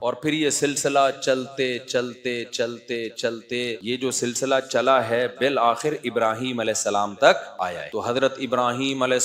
اور پھر یہ سلسلہ چلتے چلتے چلتے چلتے یہ جو سلسلہ چلا ہے بالآخر ابراہیم علیہ السلام تک آیا ہے۔ تو حضرت ابراہیم علیہ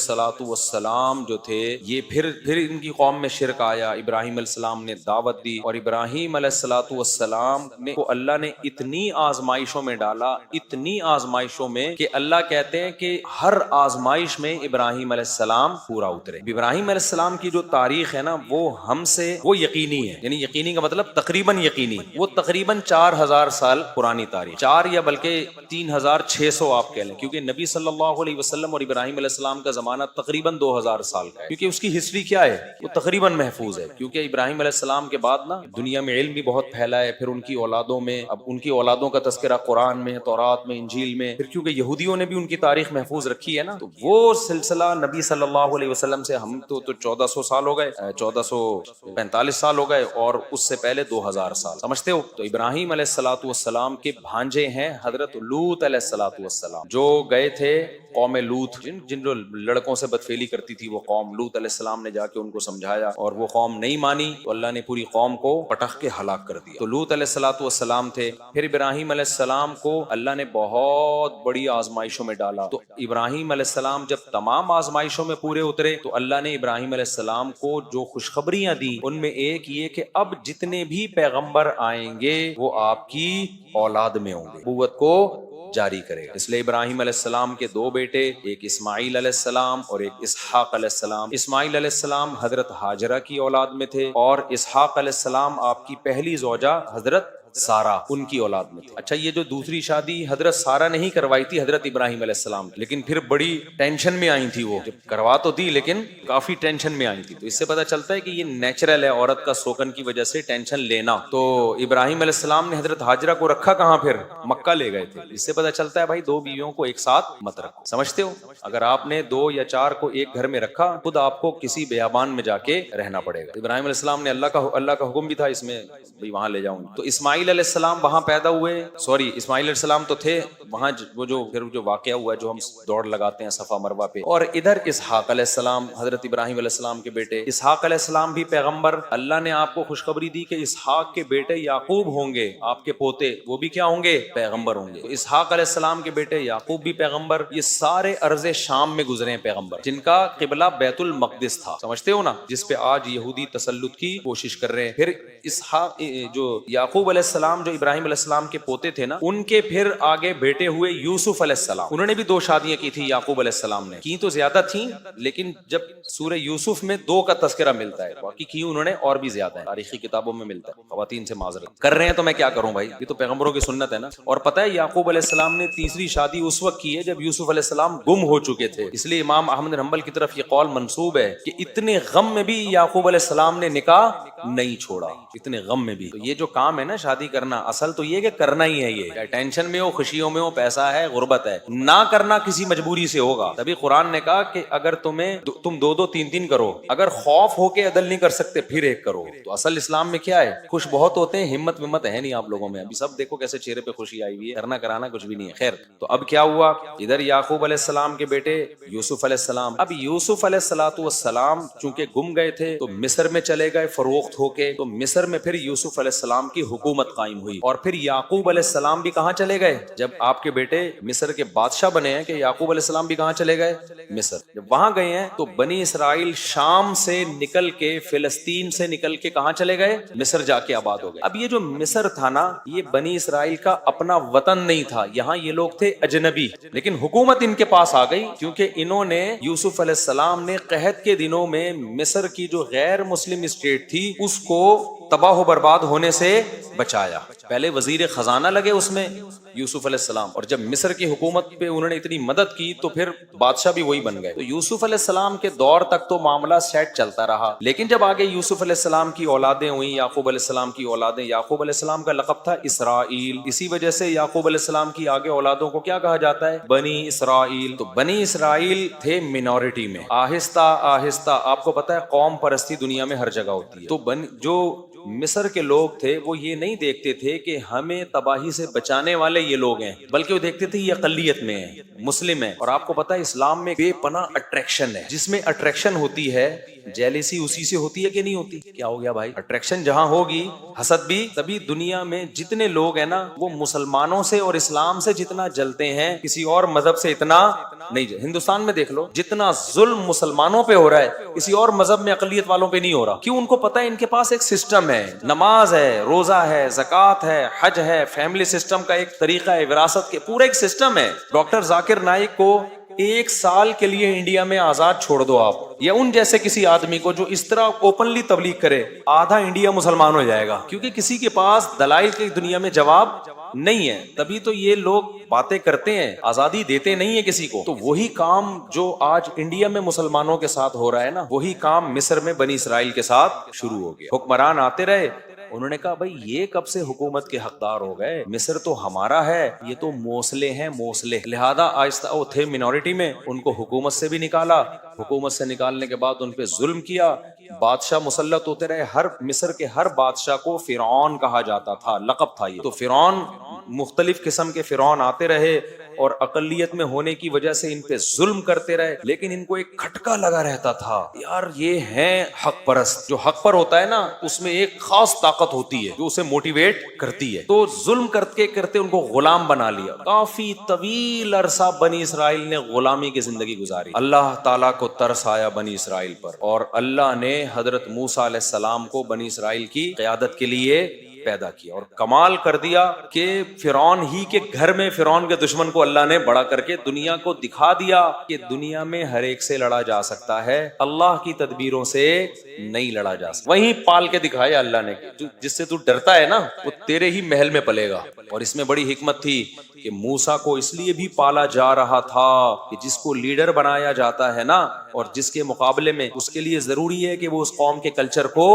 السلام جو تھے یہ پھر ان کی قوم میں شرک آیا، ابراہیم علیہ السلام نے دعوت دی، اور ابراہیم علیہ السلام نے کو اللہ نے اتنی آزمائشوں میں ڈالا، اتنی آزمائشوں میں کہ اللہ کہتے ہیں کہ ہر آزمائش میں ابراہیم علیہ السلام پورا اترے۔ ابراہیم علیہ السلام کی جو تاریخ ہے نا وہ ہم سے وہ یقینی ہے، یعنی یقینی کا مطلب تقریباً یقینی، وہ تقریباً 4000 سال پرانی تاریخ، 4 یا بلکہ 3600 آپ کہہ لیں، کیونکہ نبی صلی اللہ علیہ وسلم اور ابراہیم علیہ السلام کا زمانہ تقریباً 2000 سال کا ہے، کیونکہ اس کی ہسٹری کیا ہے وہ تقریباً محفوظ ہے، کیونکہ ابراہیم علیہ السلام کے بعد نا دنیا میں علم بھی بہت پھیلا ہے، پھر ان کی اولادوں میں، اب ان کی اولادوں کا تذکرہ قرآن میں، تورات میں، انجیل میں، پھر کیونکہ یہودیوں نے بھی ان کی تاریخ محفوظ رکھی ہے نا، تو وہ سلسلہ نبی صلی اللہ علیہ وسلم سے ہم تو 1400 سال ہو گئے، 1445 سال ہو گئے، اور اس سے پہلے 2000 سال، سمجھتے ہو؟ تو ابراہیم علیہ السلام کے بھانجے ہیں حضرت لوط علیہ السلام، جو گئے تھے قوم لوط، جن جو لڑکوں سے بدفعلی کرتی تھی وہ قوم، لوط علیہ السلام نے جا کے ان کو سمجھایا اور وہ قوم نہیں مانی تو اللہ نے پوری قوم کو پٹخ کے ہلاک کر دیا۔ تو لوط علیہ السلام تھے، پھر ابراہیم علیہ السلام کو اللہ نے بہت بڑی آزمائشوں میں ڈالا، تو ابراہیم علیہ السلام جب تمام آزمائشوں میں پورے اترے تو اللہ نے ابراہیم علیہ السلام کو جو خوشخبریاں دی ان میں ایک یہ کہ اب جتنے بھی پیغمبر آئیں گے وہ آپ کی اولاد میں ہوں گے، نبوت کو جاری کرے گا۔ اس لیے ابراہیم علیہ السلام کے 2 بیٹے، ایک اسماعیل علیہ السلام اور ایک اسحاق علیہ السلام۔ اسماعیل علیہ السلام حضرت ہاجرہ کی اولاد میں تھے، اور اسحاق علیہ السلام آپ کی پہلی زوجہ حضرت سارہ ان کی اولاد میں تھے۔ اچھا، یہ جو دوسری شادی حضرت سارہ نے ہی کروائی تھی حضرت ابراہیم علیہ السلام کی، لیکن پھر بڑی ٹینشن میں آئی تھی، وہ جب کروا تو دی لیکن کافی ٹینشن میں آئی تھی، تو اس سے پتہ چلتا ہے کہ یہ نیچرل ہے عورت کا سوکن کی وجہ سے ٹینشن لینا۔ تو ابراہیم علیہ السلام نے حضرت ہاجرہ کو رکھا کہاں؟ پھر مکہ لے گئے تھے۔ اس سے پتہ چلتا ہے بھائی 2 بیویوں کو ایک ساتھ مت رکھو، سمجھتے ہو؟ اگر آپ نے 2 یا 4 کو ایک گھر میں رکھا خود آپ کو کسی بیابان میں جا کے رہنا پڑے گا۔ ابراہیم علیہ السلام نے اللہ کا حکم بھی تھا اس میں بھائی وہاں لے جاؤں۔ تو اسماعیل علیہ السلام وہاں پیدا ہوئے، اسماعیل علیہ السلام تو تھے وہاں، وہ جو پھر جو واقعہ ہوا جو ہم دوڑ لگاتے ہیں صفا مروہ پہ، اور ادھر اسحاق علیہ السلام حضرت ابراہیم علیہ السلام کے بیٹے، اسحاق علیہ السلام بھی پیغمبر۔ اللہ نے آپ کو خوشخبری دی کہ اسحاق کے بیٹے یعقوب ہوں گے، آپ کے پوتے، وہ بھی کیا ہوں گے؟ پیغمبر ہوں گے۔ تو اسحاق علیہ السلام کے بیٹے یعقوب بھی پیغمبر۔ یہ سارے ارض شام میں گزرے ہیں پیغمبر، جن کا قبلہ بیت المقدس تھا، سمجھتے ہو نا، جس پہ آج یہودی تسلط کی کوشش کر رہے ہیں۔ پھر اسحاق جو یعقوب علیہ السلام جو ابراہیم علیہ السلام کے پوتے تھے نا، ان کے پھر آگے بیٹے ہوئے یوسف علیہ السلام۔ انہوں نے بھی 2 شادیاں کی تھی یعقوب علیہ السلام نے، کی تو زیادہ تھیں لیکن جب سورہ یوسف میں 2 کا تذکرہ ملتا ہے، باقی کی انہوں نے اور بھی زیادہ ہے، تاریخی کتابوں میں ملتا ہے۔ خواتین سے معذرت کر رہے ہیں تو میں کیا کروں بھائی، یہ تو پیغمبروں کی سنت ہے نا۔ اور پتہ ہے یعقوب علیہ السلام نے تیسری شادی اس وقت کی ہے جب یوسف علیہ السلام گم ہو چکے تھے، اس لیے امام احمد بن حنبل کی طرف یہ قول منسوب ہے کہ اتنے غم میں بھی یعقوب علیہ السلام نے نکاح نہیں چھوڑا، اتنے غم میں بھی۔ تو یہ جو کام ہے نا شادی کرنا، اصل تو یہ کہ کرنا ہی ہے، یہ ٹینشن میں ہو، خوشیوں میں ہو، پیسہ ہے، غربت ہے، نہ کرنا کسی مجبوری سے ہوگا۔ تبھی قرآن نے کہا کہ اگر تم 2 3 کرو، اگر خوف ہو کے عدل نہیں کر سکتے پھر 1 کرو۔ تو اصل اسلام میں کیا ہے، خوش بہت ہوتے ہیں، ہمت ہے نہیں آپ لوگوں میں، ابھی سب دیکھو کیسے چہرے پہ خوشی آئی ہوئی ہے، کرنا کرانا کچھ بھی نہیں ہے۔ خیر، تو اب کیا ہوا، ادھر یعقوب علیہ السلام کے بیٹے یوسف علیہ السلام۔ اب یوسف علیہ السلام چونکہ گم گئے تھے تو مصر میں چلے گئے فروخت ہو کے، تو مصر میں پھر یوسف علیہ السلام کی حکومت قائم ہوئی، اور پھر یعقوب علیہ السلام بھی کہاں چلے گئے؟ جب آپ کے بیٹے مصر کے بادشاہ بنے ہیں کہ یعقوب علیہ السلام بھی کہاں چلے گئے؟ مصر۔ جب وہاں گئے ہیں تو بنی اسرائیل شام سے نکل کے، فلسطین سے نکل کے کہاں چلے گئے؟ مصر جا کے آباد ہو گئے۔ اب یہ جو مصر تھا نا، یہ بنی اسرائیل کا اپنا وطن نہیں تھا، یہاں یہ لوگ تھے اجنبی، لیکن حکومت ان کے پاس آ گئی کیونکہ انہوں نے یوسف علیہ السلام نے قحط کے دنوں میں مصر کی جو غیر مسلم اسٹیٹ تھی اس کو تباہ و برباد ہونے سے بچایا۔ پہلے وزیر خزانہ لگے اس میں یوسف علیہ السلام، اور جب مصر کی حکومت پہ انہوں نے اتنی مدد کی تو پھر بادشاہ بھی وہی بن گئے۔ تو یوسف علیہ السلام کے دور تک تو معاملہ سیٹ چلتا رہا، لیکن جب آگے یوسف علیہ السلام کی اولادیں ہوئیں، یعقوب علیہ السلام کی اولادیں، یعقوب علیہ السلام کا لقب تھا اسرائیل، اسی وجہ سے یعقوب علیہ السلام کی آگے اولادوں کو کیا کہا جاتا ہے؟ بنی اسرائیل۔ تو بنی اسرائیل تھے مینورٹی میں، آہستہ آہستہ، آپ کو پتا ہے قوم پرستی دنیا میں ہر جگہ ہوتی ہے، تو جو مصر کے لوگ تھے وہ یہ نہیں دیکھتے تھے کہ ہمیں تباہی سے بچانے والے یہ لوگ ہیں، بلکہ وہ دیکھتے تھے یہ اقلیت میں ہیں، مسلم ہیں. اور آپ کو پتا ہے اسلام میں بے پناہ اٹریکشن ہے، جس میں اٹریکشن ہوتی ہے جیلیسی اسی سے ہوتی ہے کہ نہیں ہوتی؟ کیا ہو گیا بھائی؟ اٹریکشن جہاں ہوگی حسد بھی. تبھی دنیا میں جتنے لوگ ہیں نا وہ مسلمانوں سے اور اسلام سے جتنا جلتے ہیں کسی اور مذہب سے اتنا نہیں. ہندوستان میں دیکھ لو جتنا ظلم مسلمانوں پہ ہو رہا ہے کسی اور مذہب میں اقلیت والوں پہ نہیں ہو رہا. کیوں؟ ان کو پتا ہے ان کے پاس ایک سسٹم ہے، نماز ہے، روزہ ہے، زکوٰۃ ہے، حج ہے، فیملی سسٹم کا ایک طریقہ ہے، وراثت کے پورا ایک سسٹم ہے. ڈاکٹر ذاکر نائک کو 1 سال کے لیے انڈیا میں آزاد چھوڑ دو آپ، یا ان جیسے کسی آدمی کو جو اس طرح اوپنلی تبلیغ کرے، آدھا انڈیا مسلمان ہو جائے گا، کیونکہ کسی کے پاس دلائل کی دنیا میں جواب نہیں ہے. تبھی تو یہ لوگ باتیں کرتے ہیں، آزادی دیتے نہیں ہیں کسی کو. تو وہی کام جو آج انڈیا میں مسلمانوں کے ساتھ ہو رہا ہے نا، وہی کام مصر میں بنی اسرائیل کے ساتھ شروع ہو گیا. حکمران آتے رہے، انہوں نے کہا بھائی یہ کب سے حکومت کے حقدار ہو گئے؟ مصر تو ہمارا ہے، یہ تو موصلے ہیں، موصلے. لہذا آہستہ وہ تھے منورٹی میں، ان کو حکومت سے بھی نکالا. حکومت سے نکالنے کے بعد ان پہ ظلم کیا، بادشاہ مسلط ہوتے رہے. ہر مصر کے ہر بادشاہ کو فرعون کہا جاتا تھا، لقب تھا یہ. تو فرعون، مختلف قسم کے فرعون آتے رہے اور اقلیت میں ہونے کی وجہ سے ان پہ ظلم کرتے رہے. لیکن ان کو ایک کھٹکا لگا رہتا تھا، یار یہ ہیں حق پرست. جو حق پر ہوتا ہے نا اس میں ایک خاص طاقت ہوتی ہے جو اسے موٹیویٹ کرتی ہے. تو ظلم کرتے کرتے ان کو غلام بنا لیا. کافی طویل عرصہ بنی اسرائیل نے غلامی کی زندگی گزاری. اللہ تعالیٰ کو ترس آیا بنی اسرائیل پر، اور اللہ نے حضرت موسیٰ علیہ السلام کو بنی اسرائیل کی قیادت کے لیے پیدا کیا. اور کمال کر دیا کہ فرعون ہی کے گھر میں فرعون کے دشمن کو اللہ نے بڑا کر کے دنیا کو دکھا دیا کہ دنیا میں ہر ایک سے لڑا جا سکتا ہے، اللہ کی تدبیروں سے نہیں لڑا جا سکتا. وہیں پال کے دکھایا اللہ نے، جس سے تو ڈرتا ہے نا وہ تیرے ہی محل میں پلے گا. اور اس میں بڑی حکمت تھی کہ موسیٰ کو اس لیے بھی پالا جا رہا تھا کہ جس کو لیڈر بنایا جاتا ہے نا، اور جس کے مقابلے میں اس کے لیے ضروری ہے کہ وہ اس قوم کے کلچر کو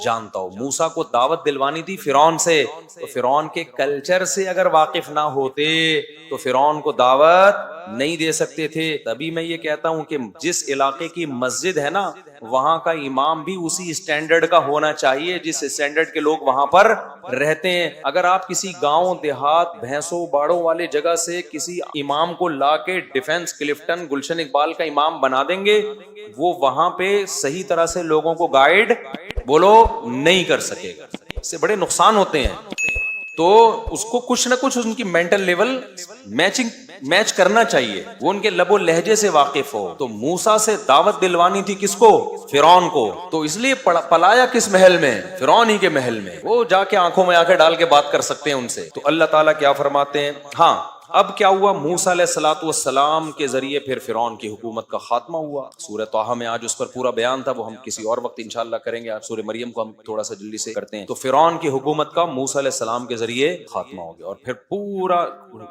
جانتا ہو. موسیٰ کو دعوت دلوانی تھی فرعون سے، تو فرعون کے کلچر سے اگر واقف نہ ہوتے تو فرعون کو دعوت نہیں دے سکتے تھے. تبھی میں یہ کہتا ہوں کہ جس علاقے کی مسجد ہے نا وہاں کا امام بھی اسی اسٹینڈرڈ کا ہونا چاہیے جس اسٹینڈرڈ کے لوگ وہاں پر رہتے ہیں. اگر آپ کسی گاؤں دیہات بھینسوں باڑوں والے جگہ سے کسی امام کو لا کے ڈیفنس کلفٹن گلشن اقبال کا امام بنا دیں گے، وہ وہاں پہ صحیح طرح سے لوگوں کو گائیڈ بولو نہیں کر سکے گا. اس سے بڑے نقصان ہوتے ہیں. تو اس کو کچھ نہ کچھ ان کی مینٹل لیول میچ کرنا چاہیے، وہ ان کے لب و لہجے سے واقف ہو. تو موسیٰ سے دعوت دلوانی تھی کس کو؟ فرعون کو. تو اس لیے پلایا کس محل میں؟ فرعون ہی کے محل میں. وہ جا کے آنکھوں میں آنکھیں ڈال کے بات کر سکتے ہیں ان سے. تو اللہ تعالیٰ کیا فرماتے ہیں؟ ہاں اب کیا ہوا؟ موسیٰ علیہ السلام کے ذریعے پھر فرعون کی حکومت کا خاتمہ ہوا. سورہ طٰہٰ میں آج اس پر پورا بیان تھا، وہ ہم کسی اور وقت انشاءاللہ کریں گے. آج سورہ مریم کو ہم تھوڑا سا جلدی سے کرتے ہیں. تو فرعون کی حکومت کا موسیٰ علیہ السلام کے ذریعے خاتمہ ہو گیا، اور پھر پورا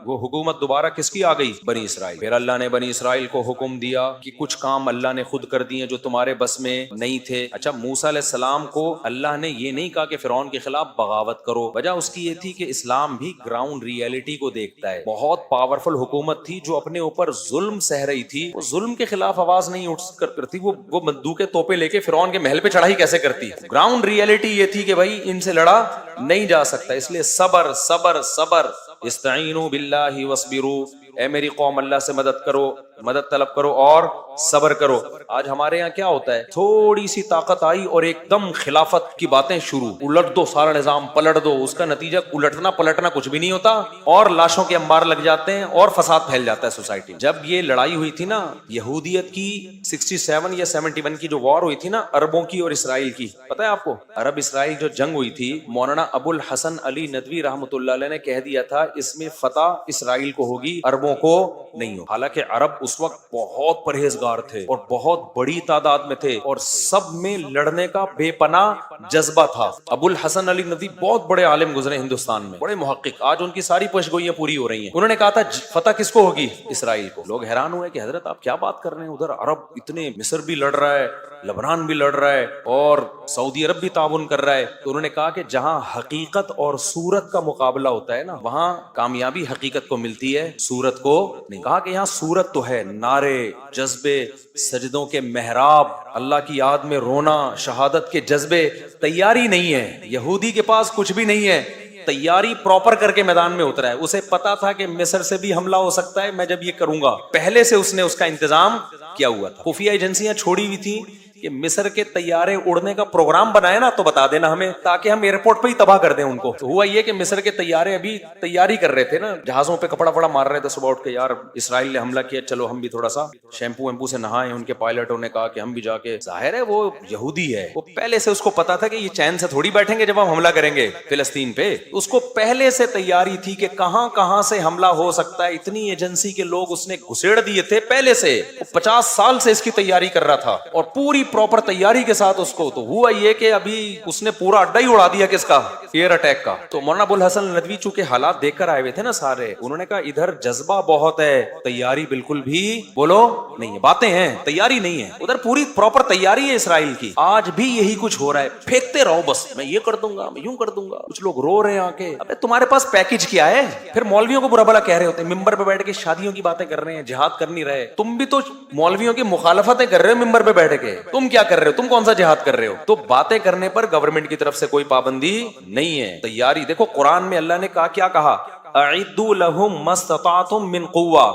وہ حکومت دوبارہ کس کی آ گئی؟ بنی اسرائیل. پھر اللہ نے بنی اسرائیل کو حکم دیا کہ کچھ کام اللہ نے خود کر دیے جو تمہارے بس میں نہیں تھے. اچھا، موسیٰ علیہ السلام کو اللہ نے یہ نہیں کہا کہ فرعون کے خلاف بغاوت کرو، وجہ اس کی یہ تھی کہ اسلام بھی گراؤنڈ ریئلٹی کو دیکھتا ہے. بہت پاورفل حکومت تھی جو اپنے اوپر ظلم سہ رہی تھی، وہ ظلم کے خلاف آواز نہیں اٹھ کرتی، وہ بندوقیں توپیں لے کے فرعون کے محل پہ چڑھائی کیسے کرتی. گراؤنڈ ریئلٹی یہ تھی کہ بھائی ان سے لڑا نہیں جا سکتا. اس لیے صبر صبر صبر. استعینوا باللہ واصبروا، اے میری قوم اللہ سے مدد کرو، مدد طلب کرو اور صبر کرو. آج ہمارے یہاں کیا ہوتا ہے؟ تھوڑی سی طاقت آئی اور ایک دم خلافت کی باتیں شروع، الٹ دو سارا نظام، پلٹ دو. اس کا نتیجہ الٹنا پلٹنا کچھ بھی نہیں ہوتا، اور لاشوں کے انبار لگ جاتے ہیں اور فساد پھیل جاتا ہے سوسائٹی. جب یہ لڑائی ہوئی تھی نا یہودیت کی 67 یا 71 کی جو وار ہوئی تھی نا عربوں کی اور اسرائیل کی، پتہ ہے آپ کو؟ عرب اسرائیل جو جنگ ہوئی تھی، مولانا ابو الحسن علی ندوی رحمۃ اللہ علیہ نے کہہ دیا تھا اس میں فتح اسرائیل کو ہوگی، عربوں کو نہیں ہو. حالانکہ عرب اس وقت بہت پرہیزگار تھے اور بہت بڑی تعداد میں تھے اور سب میں لڑنے کا بے پناہ جذبہ تھا. ابو الحسن علی ندوی بہت بڑے عالم گزرے ہندوستان میں، بڑے محقق، آج ان کی ساری پیشگوئیاں پوری ہو رہی ہیں. انہوں نے کہا تھا فتح کس کو ہوگی؟ اسرائیل کو. لوگ حیران ہوئے کہ حضرت آپ کیا بات کر رہے ہیں، ادھر عرب اتنے، مصر بھی لڑ رہا ہے، لبنان بھی لڑ رہا ہے اور سعودی عرب بھی تعاون کر رہا ہے. تو انہوں نے کہا کہ جہاں حقیقت اور صورت کا مقابلہ ہوتا ہے نا وہاں کامیابی حقیقت کو ملتی ہے، صورت کو نہیں. کہا کہ یہاں صورت تو ہے، نعرے، جذبے، سجدوں کے محراب، اللہ کی یاد میں رونا، شہادت کے جذبے، تیاری نہیں ہے. یہودی کے پاس کچھ بھی نہیں ہے، تیاری پراپر کر کے میدان میں اترا ہے. اسے پتا تھا کہ مصر سے بھی حملہ ہو سکتا ہے میں جب یہ کروں گا, پہلے سے اس نے اس کا انتظام کیا ہوا تھا. خفیہ ایجنسیاں چھوڑی ہوئی تھیں کہ مصر کے طیارے اڑنے کا پروگرام بنائے نا تو بتا دینا ہمیں, تاکہ ہم ایئرپورٹ پہ ہی تباہ کر دیں ان کو. تو ہوا یہ کہ مصر کے طیارے ابھی تیاری کر رہے تھے نا, جہازوں پہ کپڑا وپڑا مار رہے تھے صبح اٹھ کے, یار اسرائیل نے حملہ کیا, چلو ہم بھی تھوڑا سا شیمپو ویمپو سے نہائیں. ان کے پائلٹوں نے کہا کہ ہم بھی جا کے, ظاہر ہے وہ یہودی ہے, وہ پہلے سے اس کو پتا تھا کہ یہ چین سے تھوڑی بیٹھیں گے جب ہم حملہ کریں گے فلسطین پہ. اس کو پہلے سے تیاری تھی کہ کہاں کہاں سے حملہ ہو سکتا ہے. اتنی ایجنسی کے لوگ اس نے گھسیڑ دیے تھے پہلے سے. 50 سال سے اس کی تیاری کر رہا تھا اور پوری پراپر تیاری کے ساتھ اس کو. تو ہوا یہ کہ ابھی اس نے پورا اڈا ہی اڑا دیا کس کا, ایئر اٹیک کا. تو مولانا ابو الحسن ندوی چونکہ حالات دیکھ کر آئے ہوئے تھے نا سارے, انہوں نے کہا ادھر جذبہ بہت ہے, تیاری بالکل بھی بولو نہیں ہے, باتیں ہیں تیاری نہیں ہے. ادھر پوری پراپر تیاری ہے اسرائیل کی. آج بھی یہی کچھ ہو رہا ہے, پھینکتے رہو بس, میں یہ کر دوں گا, میں یوں کر دوں گا. کچھ لوگ رو رہے ہیں آ کے, ابے تمہارے پاس پیکج کیا ہے؟ پھر مولویوں کو برا بھلا کہہ رہے ہوتے ہیں, ممبر پہ بیٹھ کے شادیوں کی باتیں کر رہے ہیں, جہاد کر نہیں رہے. تم بھی تو مولویوں کی مخالفتیں کر رہے ہو ممبر پہ بیٹھ کے, تم کیا کر رہے ہو, تم کون سا جہاد کر رہے ہو؟ تو باتیں کرنے پر گورنمنٹ کی طرف سے کوئی پابندی نہیں ہے. تیاری دیکھو قرآن میں اللہ نے کیا کہا, اعدوا لهم ما استطعتم من قوہ,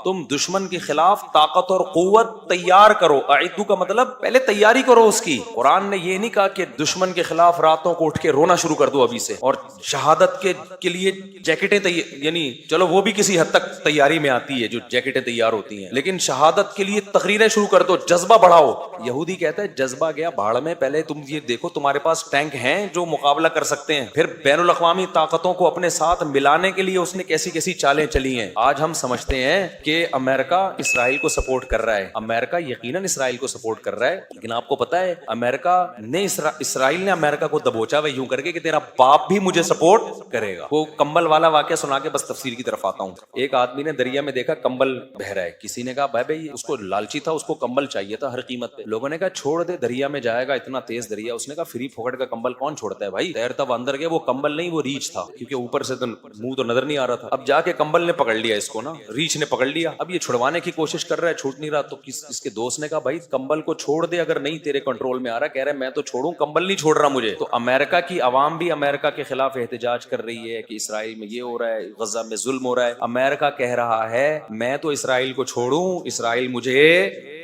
تم دشمن کے خلاف طاقت اور قوت تیار کرو. اعدوا کا مطلب پہلے تیاری کرو اس کی. قرآن نے یہ نہیں کہا کہ دشمن کے خلاف راتوں کو اٹھ کے رونا شروع کر دو ابھی سے, اور شہادت کے لیے جیکٹیں یعنی چلو وہ بھی کسی حد تک تیاری میں آتی ہے جو جیکٹیں تیار ہوتی ہیں, لیکن شہادت کے لیے تقریریں شروع کر دو, جذبہ بڑھاؤ. یہودی کہتا ہے جذبہ گیا بھاڑ میں, پہلے تم یہ دیکھو تمہارے پاس ٹینک ہیں جو مقابلہ کر سکتے ہیں. پھر بین الاقوامی طاقتوں کو اپنے ساتھ ملانے کے لیے اس نے کیسی کیسی چالیں چلی ہیں. آج ہم سمجھتے ہیں کہ امریکہ اسرائیل کو سپورٹ کر رہا ہے. امریکہ یقیناً اسرائیل کو سپورٹ کر رہا ہے, لیکن آپ کو پتا ہے امریکہ نے اسرائیل نے امریکہ کو دبوچا ہوا یوں کر کے کہ تیرا باپ بھی مجھے سپورٹ کرے گا. وہ کمبل والا واقعہ سنا کے بس تفسیر کی طرف آتا ہوں. ایک آدمی نے دریا میں دیکھا کمبل بہہ رہا ہے, کسی نے کہا بھائی اس کو لالچی تھا, اس کو کمبل چاہیے تھا ہر قیمت پہ. لوگوں نے کہا چھوڑ دے, دریا میں جائے گا, اتنا تیز دریا. اس نے کہا فری پھوکٹ کا کمبل کون چھوڑتا ہے بھائی, تیرتا وہ اندر گیا. وہ کمبل نہیں, وہ ریچھ تھا, کیونکہ اوپر سے تو منہ تو نظر نہیں آ رہا تھا. اب جا کے کمبل نے پکڑ لیا اس کو نا, ریچھ نے پکڑ لیا. اب یہ چھڑوانے کی کوشش کر رہا ہے, چھوٹ نہیں رہا. تو اس کے دوست نے کہا بھائی کمبل کو چھوڑ دے, اگر نہیں تیرے کنٹرول میں آ رہا. کہہ رہا ہے میں تو چھوڑوں, کمبل نہیں چھوڑ رہا مجھے. تو امریکہ کی عوام بھی امریکہ کے خلاف احتجاج کر رہی ہے کہ اسرائیل میں یہ ہو رہا ہے, غزہ میں ظلم ہو رہا ہے. امریکہ کہہ رہا ہے میں تو اسرائیل کو چھوڑوں, اسرائیل مجھے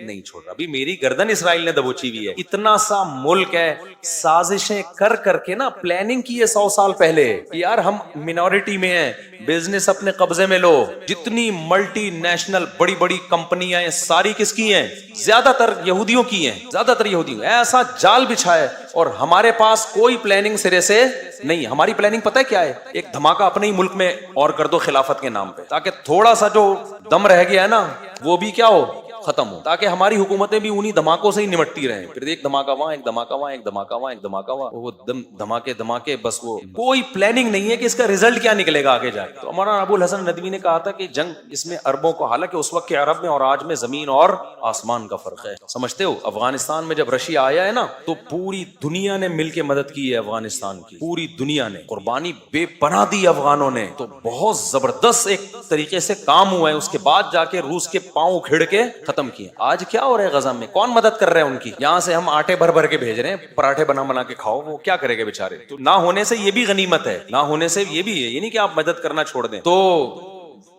نہیں چھوڑ رہا. ابھی میری گردن اسرائیل نے دبوچی ہوئی ہے. اتنا سا ملک ہے, سازشیں کر کے نا پلاننگ کی ہے 100 سال پہلے کہ یار ہم منورٹی میں ہیں, بزنس اپنے قبضے میں لو. جتنی ملٹی نیشنل بڑی بڑی کمپنیاں ہیں ساری کس کی ہیں؟ زیادہ تر یہودیوں کی ہیں, زیادہ تر یہودیوں. ایسا جال بچھا ہے اور ہمارے پاس کوئی پلاننگ سرے سے نہیں. ہماری پلاننگ پتہ ہے کیا ہے, ایک دھماکہ اپنے ہی ملک میں اور کر دو خلافت کے نام پہ, تاکہ تھوڑا سا جو دم رہ گیا ہے نا وہ بھی کیا ہو, ختم ہو, تاکہ ہماری حکومتیں بھی انہی دھماکوں سے ہی نمٹتی رہیں. پھر ایک دھماکہ وہاں, ایک دھماکہ وہاں, ایک دھماکہ وہاں, ایک دھماکہ وہاں, وہ دھماکے بس. وہ کوئی پلاننگ نہیں ہے کہ اس کا رزلٹ کیا نکلے گا آگے جا کے. تو ہمارا ابو الحسن ندوی نے کہا تھا کہ جنگ اس میں اربوں کو, حالانکہ اس وقت کے عرب میں اور آج میں زمین اور آسمان کا فرق ہے. سمجھتے ہو افغانستان میں جب رشیا آیا ہے نا تو پوری دنیا نے مل کے مدد کی ہے افغانستان کی, پوری دنیا نے قربانی بے پناہ دی افغانوں نے. تو بہت زبردست ایک طریقے سے کام ہوا ہے. اس کے بعد جا کے روس کے پاؤں کھڑ کے ختم کیے. آج کیا ہو رہا ہے غزہ میں, کون مدد کر رہا ہے ان کی؟ یہاں سے ہم آٹے بھر کے بھیج رہے ہیں, پراٹھے بنا کے کھاؤ, وہ کیا کرے گا بیچارے. تو نہ ہونے سے یہ بھی غنیمت ہے, نہ ہونے سے یہ بھی ہے, یہ نہیں کہ آپ مدد کرنا چھوڑ دیں. تو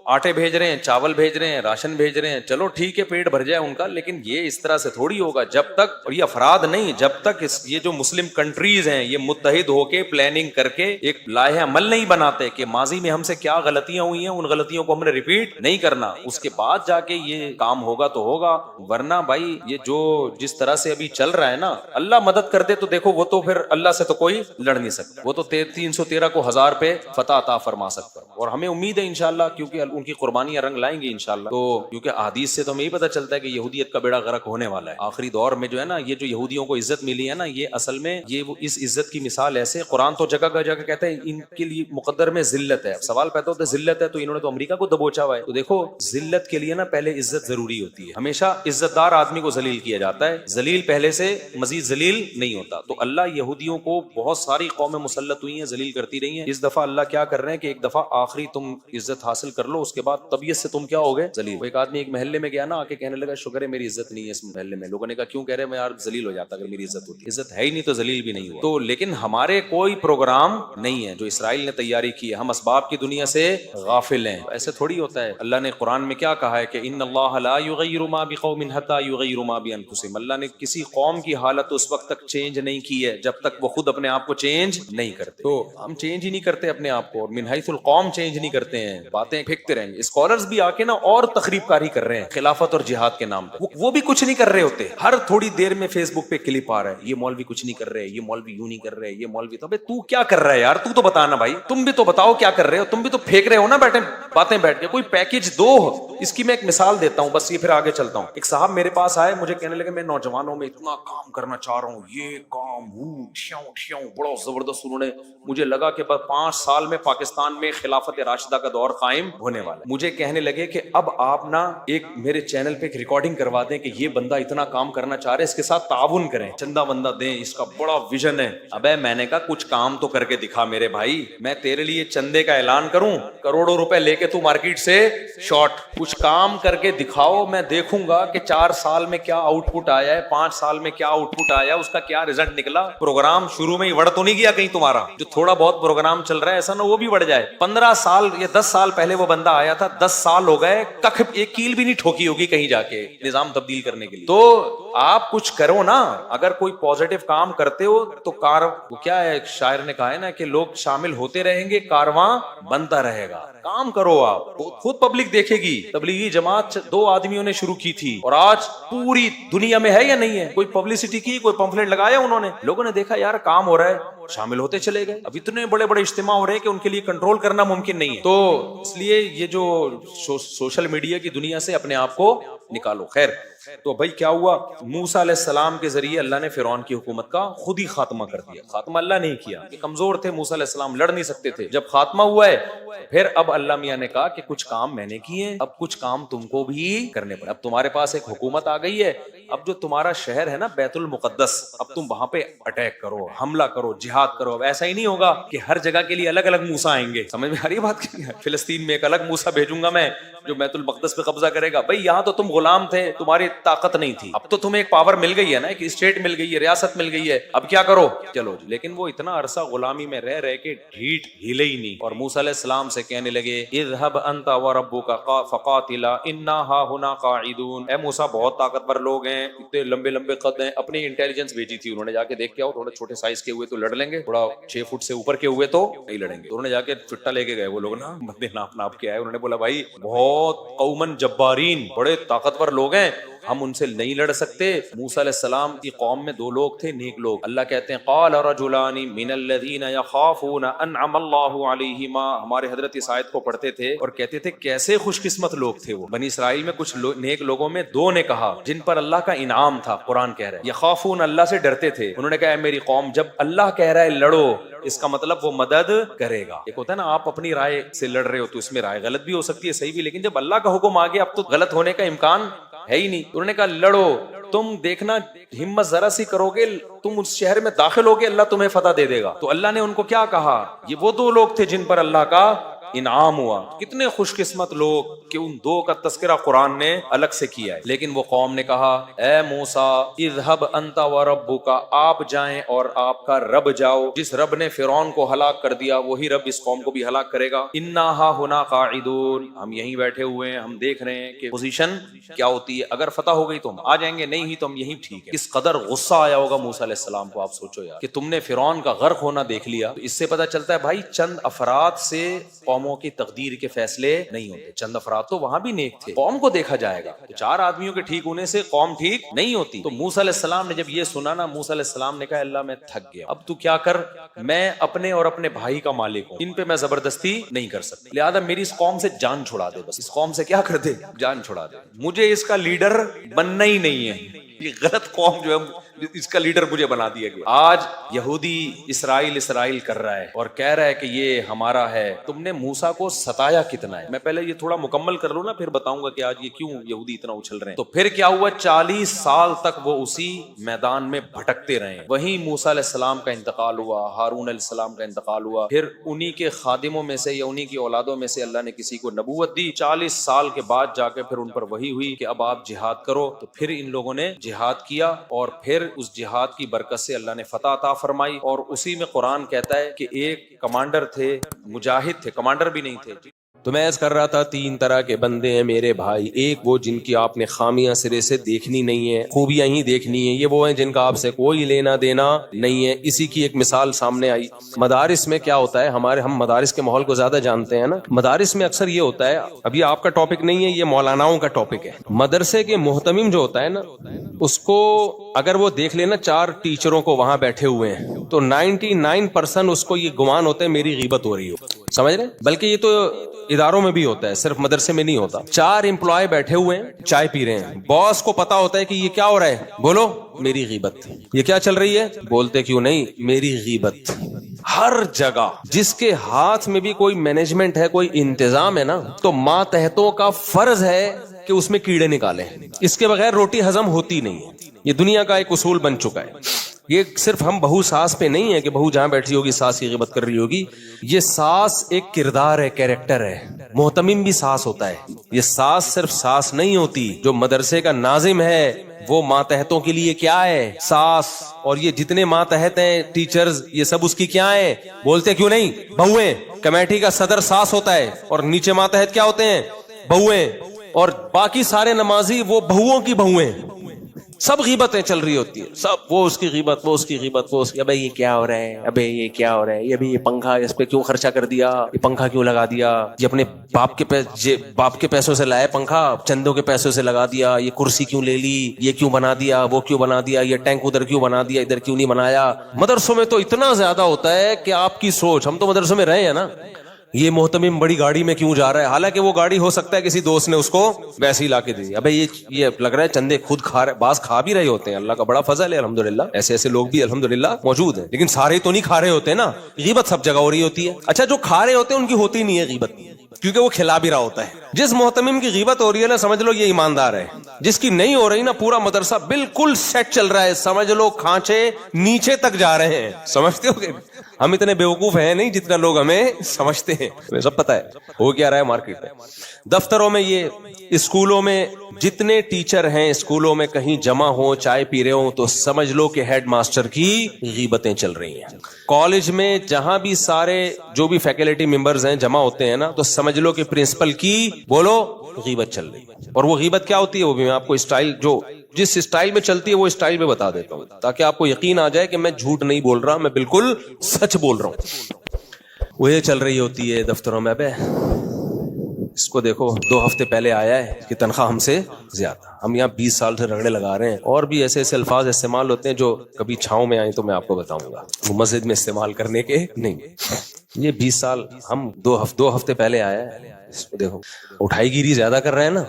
آٹے بھیج رہے ہیں, چاول بھیج رہے ہیں, راشن بھیج رہے ہیں, چلو ٹھیک ہے پیٹ بھر جائے ان کا, لیکن یہ اس طرح سے تھوڑی ہوگا جب تک, اور یہ افراد نہیں, جب تک یہ جو مسلم کنٹریز ہیں یہ متحد ہو کے پلاننگ کر کے ایک لائحہ عمل نہیں بناتے کہ ماضی میں ہم سے کیا غلطیاں ہوئی ہیں, ان غلطیوں کو ہم نے ریپیٹ نہیں کرنا, اس کے بعد جا کے یہ کام ہوگا تو ہوگا. ورنہ بھائی یہ جو جس طرح سے ابھی چل رہا ہے نا, اللہ مدد کر دے تو دیکھو وہ تو پھر اللہ سے تو کوئی لڑ نہیں سکتا, وہ تو 313 کو 1000 پہ فتح عطا فرما سکتا ہے. اور ہمیں امید ہے انشاءاللہ, کیونکہ ان کی قربانیاں رنگ لائیں گی انشاءاللہ. تو کیونکہ احادیث سے تو ہمیں یہ پتہ چلتا ہے کہ یہودیت کا بیڑا غرق ہونے والا ہے آخری دور میں. جو ہے نا یہ جو یہودیوں کو عزت ملی ہے نا, یہ اصل میں یہ وہ اس عزت کی مثال ایسے, قرآن تو جگہ جگہ کہتا ہے ان کے لیے مقدر میں ذلت ہے. سوال پیدا ہوتا ہے ذلت ہے تو انہوں نے تو امریکہ کو دبوچا ہوا ہے. تو دیکھو ذلت کے لیے نا پہلے عزت ضروری ہوتی ہے. ہمیشہ عزت دار آدمی کو ذلیل کیا جاتا ہے, ذلیل پہلے سے مزید ذلیل نہیں ہوتا. تو اللہ یہودیوں کو بہت ساری قومیں مسلط ہوئی ہیں, ذلیل کرتی رہی ہیں. اس دفعہ اللہ کیا کر رہے ہیں کہ ایک دفعہ آخری تم عزت حاصل کر لو، اس کے بعد طبیعت سے تم کیا ہو گئے؟ ذلیل۔ ایک آدمی ایک محلے میں گیا نا، آ کے کہنے لگا شکر ہے میری عزت نہیں ہے اس محلے میں۔ لوگوں نے کہا کیوں؟ کہہ رہے میں یار ذلیل ہو جاتا اگر میری عزت ہوتی، عزت ہے ہی نہیں تو ذلیل بھی نہیں ہوا۔ تو لیکن ہمارے کوئی پروگرام نہیں ہے جو اسرائیل نے تیاری کی ہے، ہم اسباب کی دنیا سے غافل ہیں۔ ایسے تھوڑی ہوتا ہے۔ اللہ نے قرآن میں کیا کہا ہے کہ ان اللہ لا یغیر ما بقوم حتی یغیروا ما بانفسہم، اللہ نے کسی قوم کی حالت اس وقت تک چینج نہیں کی ہے جب تک وہ خود اپنے آپ کو چینج نہیں کرتے۔ تو ہم چینج ہی نہیں کرتے اپنے آپ کو، اور من حیث القوم چینج نہیں کرتے ہیں، باتیں پھینکتے رہیں گے۔ اسکالرز بھی آ کے نا اور تخریب کاری کر رہے ہیں خلافت اور جہاد کے نام پہ، وہ بھی کچھ نہیں کر رہے ہوتے۔ ہر تھوڑی دیر میں فیس بک پہ کلپ آ رہا ہے، یہ مولوی کچھ نہیں کر رہے، یہ مولوی یوں نہیں کر رہے، یہ مولوی تو کیا کر رہا ہے یار؟ تو بتانا بھائی، تم بھی تو بتاؤ کیا کر رہے ہو؟ تم بھی تو پھینک رہے ہو نا بیٹھے باتیں بیٹھ کے، کوئی پیکج دو۔ اس کی میں ایک مثال دیتا ہوں بس، یہ پھر آگے چلتا ہوں۔ ایک صاحب میرے پاس آئے، مجھے کہنے لگے میں نوجوانوں میں اتنا کام کرنا چاہ رہا ہوں، یہ کام بڑا زبردست۔ انہوں نے مجھے لگا کہ بس 5 سال میں پاکستان میں خلافت راشدہ کا دور قائم ہونے والا ہے۔ مجھے کہنے لگے کہ اب آپ نا ایک میرے چینل پہ ایک ریکارڈنگ کروا دیں کہ یہ بندہ اتنا کام کرنا چاہ رہے ہیں، اس کے ساتھ تعاون کریں، چندہ بندہ دیں، اس کا بڑا ویژن ہے۔ ابے میں نے کہا کچھ کام تو کر کے دکھا میرے بھائی، میں تیرے لیے چندے کا اعلان کروں، کروڑوں روپے لے کے تو مارکیٹ سے شارٹ، کچھ کام کر کے دکھاؤ، میں دیکھوں گا کہ 4 سال میں کیا آؤٹ پٹ آیا ہے، 5 سال میں کیا آؤٹ پٹ آیا، اس کا کیا رزلٹ نکلا۔ پروگرام شروع میں ہی وڑ تو نہیں گیا کہیں تمہارا؟ جو تھوڑا بہت پروگرام چل رہا ہے ایسا نہ وہ بھی وڑ جائے۔ 15 سال یا 10 سال پہلے وہ بندہ آیا تھا، 10 سال ہو گئے، کخ ایک کیل بھی نہیں ٹھوکی ہوگی کہیں جا کے نظام تبدیل کرنے کے لیے۔ تو آپ کچھ کرو نا، اگر کوئی پازیٹو کام کرتے ہو تو کیا ہے، ایک شاعر نے کہا ہے نا کہ لوگ شامل ہوتے رہیں گے، کارواں بنتا رہے گا۔ کام کرو، آپ خود پبلک دیکھے گی۔ تبلیغی جماعت 2 آدمیوں نے شروع کی تھی اور آج پوری دنیا میں ہے یا نہیں ہے؟ کوئی پبلسٹی کی، کوئی پمفلٹ لگایا انہوں نے، لوگوں نے دیکھا یار کام ہو رہا ہے، شامل ہوتے چلے گئے۔ اب اتنے بڑے بڑے اجتماع ہو رہے ہیں کہ ان کے لیے کنٹرول کرنا ممکن نہیں ہے۔ تو اس لیے یہ جو سوشل میڈیا کی دنیا سے اپنے آپ کو نکالو۔ خیر، تو بھائی کیا ہوا؟ موسیٰ علیہ السلام کے ذریعے اللہ نے فرعون کی حکومت کا خود ہی خاتمہ کر دیا۔ خاتمہ اللہ نہیں کیا، یہ کمزور تھے موسیٰ علیہ السلام، لڑ نہیں سکتے تھے۔ جب خاتمہ ہوا ہے پھر اب اللہ میاں نے کہا کہ کچھ کام میں نے کیے، اب کچھ کام تم کو بھی کرنے پڑے۔ اب تمہارے پاس ایک حکومت آ گئی ہے، اب جو تمہارا شہر ہے نا بیت المقدس، اب تم وہاں پہ اٹیک کرو، حملہ کرو، جہاد کرو۔ اب ایسا ہی نہیں ہوگا کہ ہر جگہ کے لیے الگ الگ موسیٰ آئیں گے، سمجھ میں آ رہی ہے بات؟ فلسطین میں ایک الگ موسیٰ بھیجوں گا میں جو بیت المقدس پہ قبضہ کرے گا۔ بھائی یہاں تو تم غلام تھے، تمہاری طاقت نہیں تھی، اب تو تمہیں ایک پاور مل گئی ہے نا، ایک اسٹیٹ مل گئی ہے، ریاست مل گئی ہے، اب کیا کرو؟ چلو جی۔ لیکن وہ اتنا عرصہ غلامی میں رہ رہ کے ڈھیٹ ہلے ہی نہیں، اور موسیٰ علیہ السلام سے کہنے لگے اذهب انت وربک فقاتلا انا هاهنا قاعدون۔ اے موسیٰ بہت طاقتور لوگ ہیں، اتنے لمبے لمبے قد ہیں، اپنی انٹیلیجنس بھیجی تھی انہوں نے، جا کے دیکھ کے آؤ، تھوڑے چھوٹے سائز کے ہوئے تو لڑ لیں گے، تھوڑا 6 فٹ سے اوپر کے ہوئے تو نہیں لڑیں گے۔ انہوں نے جا کے چٹا لے کے گئے، وہ لوگ نا بندے ناپ ناپ کے آئے، انہوں نے بولا بھائی بہت قومن جبارین، بڑے طاقتور لوگ ہیں، ہم ان سے نہیں لڑ سکتے۔ موسیٰ علیہ السلام کی قوم میں 2 لوگ تھے نیک لوگ، اللہ کہتے ہیں قال رجلان من الذین یخافون انعم اللہ علیہما، ہمارے حضرت اس آیت کو پڑھتے تھے اور کہتے تھے کیسے خوش قسمت لوگ تھے وہ۔ بنی اسرائیل میں کچھ نیک لوگوں میں 2 نے کہا جن پر اللہ کا انعام تھا، قرآن کہہ رہا ہے یخافون، اللہ سے ڈرتے تھے، انہوں نے کہا اے میری قوم جب اللہ کہہ رہا ہے لڑو، اس کا مطلب وہ مدد کرے گا۔ ایک ہوتا ہے نا آپ اپنی رائے سے لڑ رہے ہو تو اس میں رائے غلط بھی ہو سکتی ہے، صحیح بھی، لیکن جب اللہ کا حکم آ گیا اب تو غلط ہونے کا امکان ہے ہی نہیں۔ انہوں نے کہا لڑو، تم دیکھنا ہمت ذرا سی کرو گے، تم اس شہر میں داخل ہوگے، اللہ تمہیں فتح دے دے گا۔ تو اللہ نے ان کو کیا کہا؟ یہ وہ 2 لوگ تھے جن پر اللہ کا انعام ہوا۔ کتنے خوش قسمت لوگ کہ ان 2 کا تذکرہ قرآن نے الگ سے کیا ہے۔ لیکن وہ قوم نے کہا اے موسیٰ اذهب انت وربک، آپ جائیں اور آپ کا رب جاؤ، جس رب نے فرعون کو ہلاک کر دیا وہی رب اس قوم کو بھی ہلاک کرے گا۔ انا ہاہنا قاعدون، ہم یہیں بیٹھے ہوئے ہیں، ہم دیکھ رہے ہیں کہ پوزیشن کیا ہوتی ہے، اگر فتح ہو گئی تو ہم آ جائیں گے، نہیں ہی تو ہم یہیں ٹھیک ہے۔ کس قدر غصہ آیا ہوگا موسیٰ علیہ السلام کو، آپ سوچو یار، کہ تم نے فرعون کا غرق ہونا دیکھ لیا۔ تو اس سے پتہ چلتا ہے بھائی چند افراد سے قوموں کی تقدیر کے فیصلے نہیں ہوتے، چند افراد تو وہاں بھی نیک تھے، قوم کو دیکھا جائے گا، تو 4 آدمیوں کے ٹھیک ہونے سے قوم ٹھیک نہیں ہوتی۔ تو موسیٰ علیہ السلام نے جب یہ سنا نا، موسیٰ علیہ السلام نے کہا اللہ میں تھک گیا، اب تو کیا کر، میں اپنے اور اپنے بھائی کا مالک ہوں، ان پہ میں زبردستی نہیں کر سکتا، لہذا میری اس قوم سے جان چھڑا دے، بس اس قوم سے کیا کر دے، جان چھڑا دے، مجھے اس کا لیڈر بننا ہی نہیں ہے، یہ غلط قوم جو ہے اس کا لیڈر مجھے بنا دیا گیا. آج یہودی اسرائیل کر رہا ہے اور کہہ رہا ہے کہ یہ ہمارا ہے. تم نے موسیٰ کو ستایا کتنا ہے. میں پہلے یہ تھوڑا مکمل کر لوں نا, پھر بتاؤں گا کہ آج یہ کیوں یہودی اتنا اچھل رہے ہیں. تو پھر کیا ہوا, 40 سال تک وہ اسی میدان میں بھٹکتے رہے. وہیں موسیٰ علیہ السلام کا انتقال ہوا, ہارون علیہ السلام کا انتقال ہوا, پھر انہی کے خادموں میں سے یا انہی کی اولادوں میں سے اللہ نے کسی کو نبوت دی. 40 سال کے بعد جا کے پھر ان پر وحی ہوئی کہ اب آپ جہاد کرو. تو پھر ان لوگوں نے جہاد کیا اور پھر اس جہاد کی برکت سے اللہ نے فتح عطا فرمائی. اور اسی میں قرآن کہتا ہے کہ ایک کمانڈر تھے, مجاہد تھے, کمانڈر بھی نہیں تھے. تو میں عرض کر رہا تھا 3 طرح کے بندے ہیں میرے بھائی. ایک وہ جن کی آپ نے خامیاں سرے سے دیکھنی نہیں ہے, خوبیاں ہی دیکھنی ہیں. یہ وہ ہیں جن کا آپ سے کوئی لینا دینا نہیں ہے. اسی کی ایک مثال سامنے آئی. مدارس میں کیا ہوتا ہے, ہم مدارس کے ماحول کو زیادہ جانتے ہیں نا. مدارس میں اکثر یہ ہوتا ہے, ابھی آپ کا ٹاپک نہیں ہے, یہ مولاناؤں کا ٹاپک ہے. مدرسے کے محتمم جو ہوتا ہے نا, اس کو اگر وہ دیکھ لینا 4 ٹیچروں کو وہاں بیٹھے ہوئے ہیں تو 99% اس کو یہ گمان ہوتا ہے میری غیبت ہو رہی ہو. سمجھ رہے ہیں؟ بلکہ یہ تو اداروں میں بھی ہوتا ہے, صرف مدرسے میں نہیں ہوتا. 4 امپلائی بیٹھے ہوئے ہیں, چائے پی رہے ہیں. باس کو پتا ہوتا ہے کہ یہ کیا ہو رہا ہے, بولو میری غیبت. یہ کیا چل رہی ہے, بولتے کیوں نہیں, میری غیبت. ہر جگہ جس کے ہاتھ میں بھی کوئی مینجمنٹ ہے, کوئی انتظام ہے نا, تو ماتحتوں کا فرض ہے کہ اس میں کیڑے نکالیں. اس کے بغیر روٹی ہضم ہوتی نہیں ہے. یہ دنیا کا ایک اصول بن چکا ہے. یہ صرف ہم بہو ساس پہ نہیں ہے کہ بہو جہاں بیٹھی ہوگی ساس کی غیبت کر رہی ہوگی. یہ ساس ایک کردار ہے, کیریکٹر ہے. محتمم بھی ساس ہوتا ہے. یہ ساس صرف ساس نہیں ہوتی. جو مدرسے کا ناظم ہے وہ ماتحتوں کے لیے کیا ہے, ساس. اور یہ جتنے ماتحت ہیں, ٹیچرز, یہ سب اس کی کیا ہیں, بولتے کیوں نہیں, بہویں. کمیٹی کا صدر ساس ہوتا ہے اور نیچے ماتحت کیا ہوتے ہیں, بہویں. اور باقی سارے نمازی وہ بہوؤں کی بہویں. سب غیبتیں چل رہی ہوتی ہیں, سب وہ اس کی غیبت, وہ اس کی غیبت, وہ اس کی. ابے یہ کیا ہو رہا ہے, ابے یہ کیا ہو رہا ہے, یہ پنکھا اس پہ کیوں خرچہ کر دیا, یہ پنکھا کیوں لگا دیا, یہ اپنے باپ کے پیسوں سے لائے پنکھا, چندوں کے پیسوں سے لگا دیا, یہ کرسی کیوں لے لی, یہ کیوں بنا دیا, وہ کیوں بنا دیا, یہ ٹینک ادھر کیوں بنا دیا, ادھر کیوں نہیں بنایا. مدرسوں میں تو اتنا زیادہ ہوتا ہے کہ آپ کی سوچ, ہم تو مدرسوں میں رہے ہیں نا. یہ محتمم بڑی گاڑی میں کیوں جا رہا ہے, حالانکہ وہ گاڑی ہو سکتا ہے کسی دوست نے اس کو ویسے ہی لا کے دی. ابے یہ لگ رہا ہے چندے خود کھا رہے, بعض کھا بھی رہے ہوتے ہیں, اللہ کا بڑا فضل ہے الحمدللہ, ایسے لوگ بھی الحمدللہ موجود ہیں, لیکن سارے تو نہیں کھا رہے ہوتے نا. غیبت سب جگہ ہو رہی ہوتی ہے. اچھا, جو کھا رہے ہوتے ہیں ان کی ہوتی نہیں ہے غیبت, کیونکہ وہ کھلا بھی رہا ہوتا ہے. جس محتمم کی غیبت ہو رہی ہے نا, سمجھ لو یہ ایماندار ہے. جس کی نہیں ہو رہی نا, پورا مدرسہ بالکل سیٹ چل رہا ہے, سمجھ لو کھانچے نیچے تک جا رہے ہیں. سمجھتے ہو کہ ہم اتنے بیوقوف ہیں نہیں جتنا لوگ ہمیں سمجھتے ہیں. ہمیں سب پتا ہے ہو کیا رہا ہے مارکیٹ میں, دفتروں میں, یہ اسکولوں میں. جتنے ٹیچر ہیں اسکولوں میں کہیں جمع ہو, چائے پی رہے ہوں, تو سمجھ لو کہ ہیڈ ماسٹر کی غیبتیں چل رہی ہیں. کالج میں جہاں بھی سارے جو بھی فیکلٹی ممبرز ہیں جمع ہوتے ہیں نا, تو سمجھ لو کہ پرنسپل کی بولو غیبت چل رہی ہے. اور وہ غیبت کیا ہوتی ہے, وہ بھی میں آپ کو اسٹائل, جو جس اسٹائل میں چلتی ہے وہ اسٹائل میں بتا دیتا ہوں, تاکہ آپ کو یقین آ جائے کہ میں جھوٹ نہیں بول رہا, میں بالکل سچ بول رہا ہوں. وہ یہ چل رہی ہوتی ہے دفتروں میں, ابے اس کو دیکھو 2 ہفتے پہلے آیا ہے کہ تنخواہ ہم سے زیادہ, ہم یہاں 20 سال سے رگڑے لگا رہے ہیں. اور بھی ایسے الفاظ استعمال ہوتے ہیں جو کبھی چھاؤں میں آئیں تو میں آپ کو بتاؤں گا, وہ مسجد میں استعمال کرنے کے نہیں. یہ 20 سال, ہم 2 ہفتے پہلے آیا ہے, اس کو دیکھو اٹھائی گیری زیادہ کر رہے ہیں نا,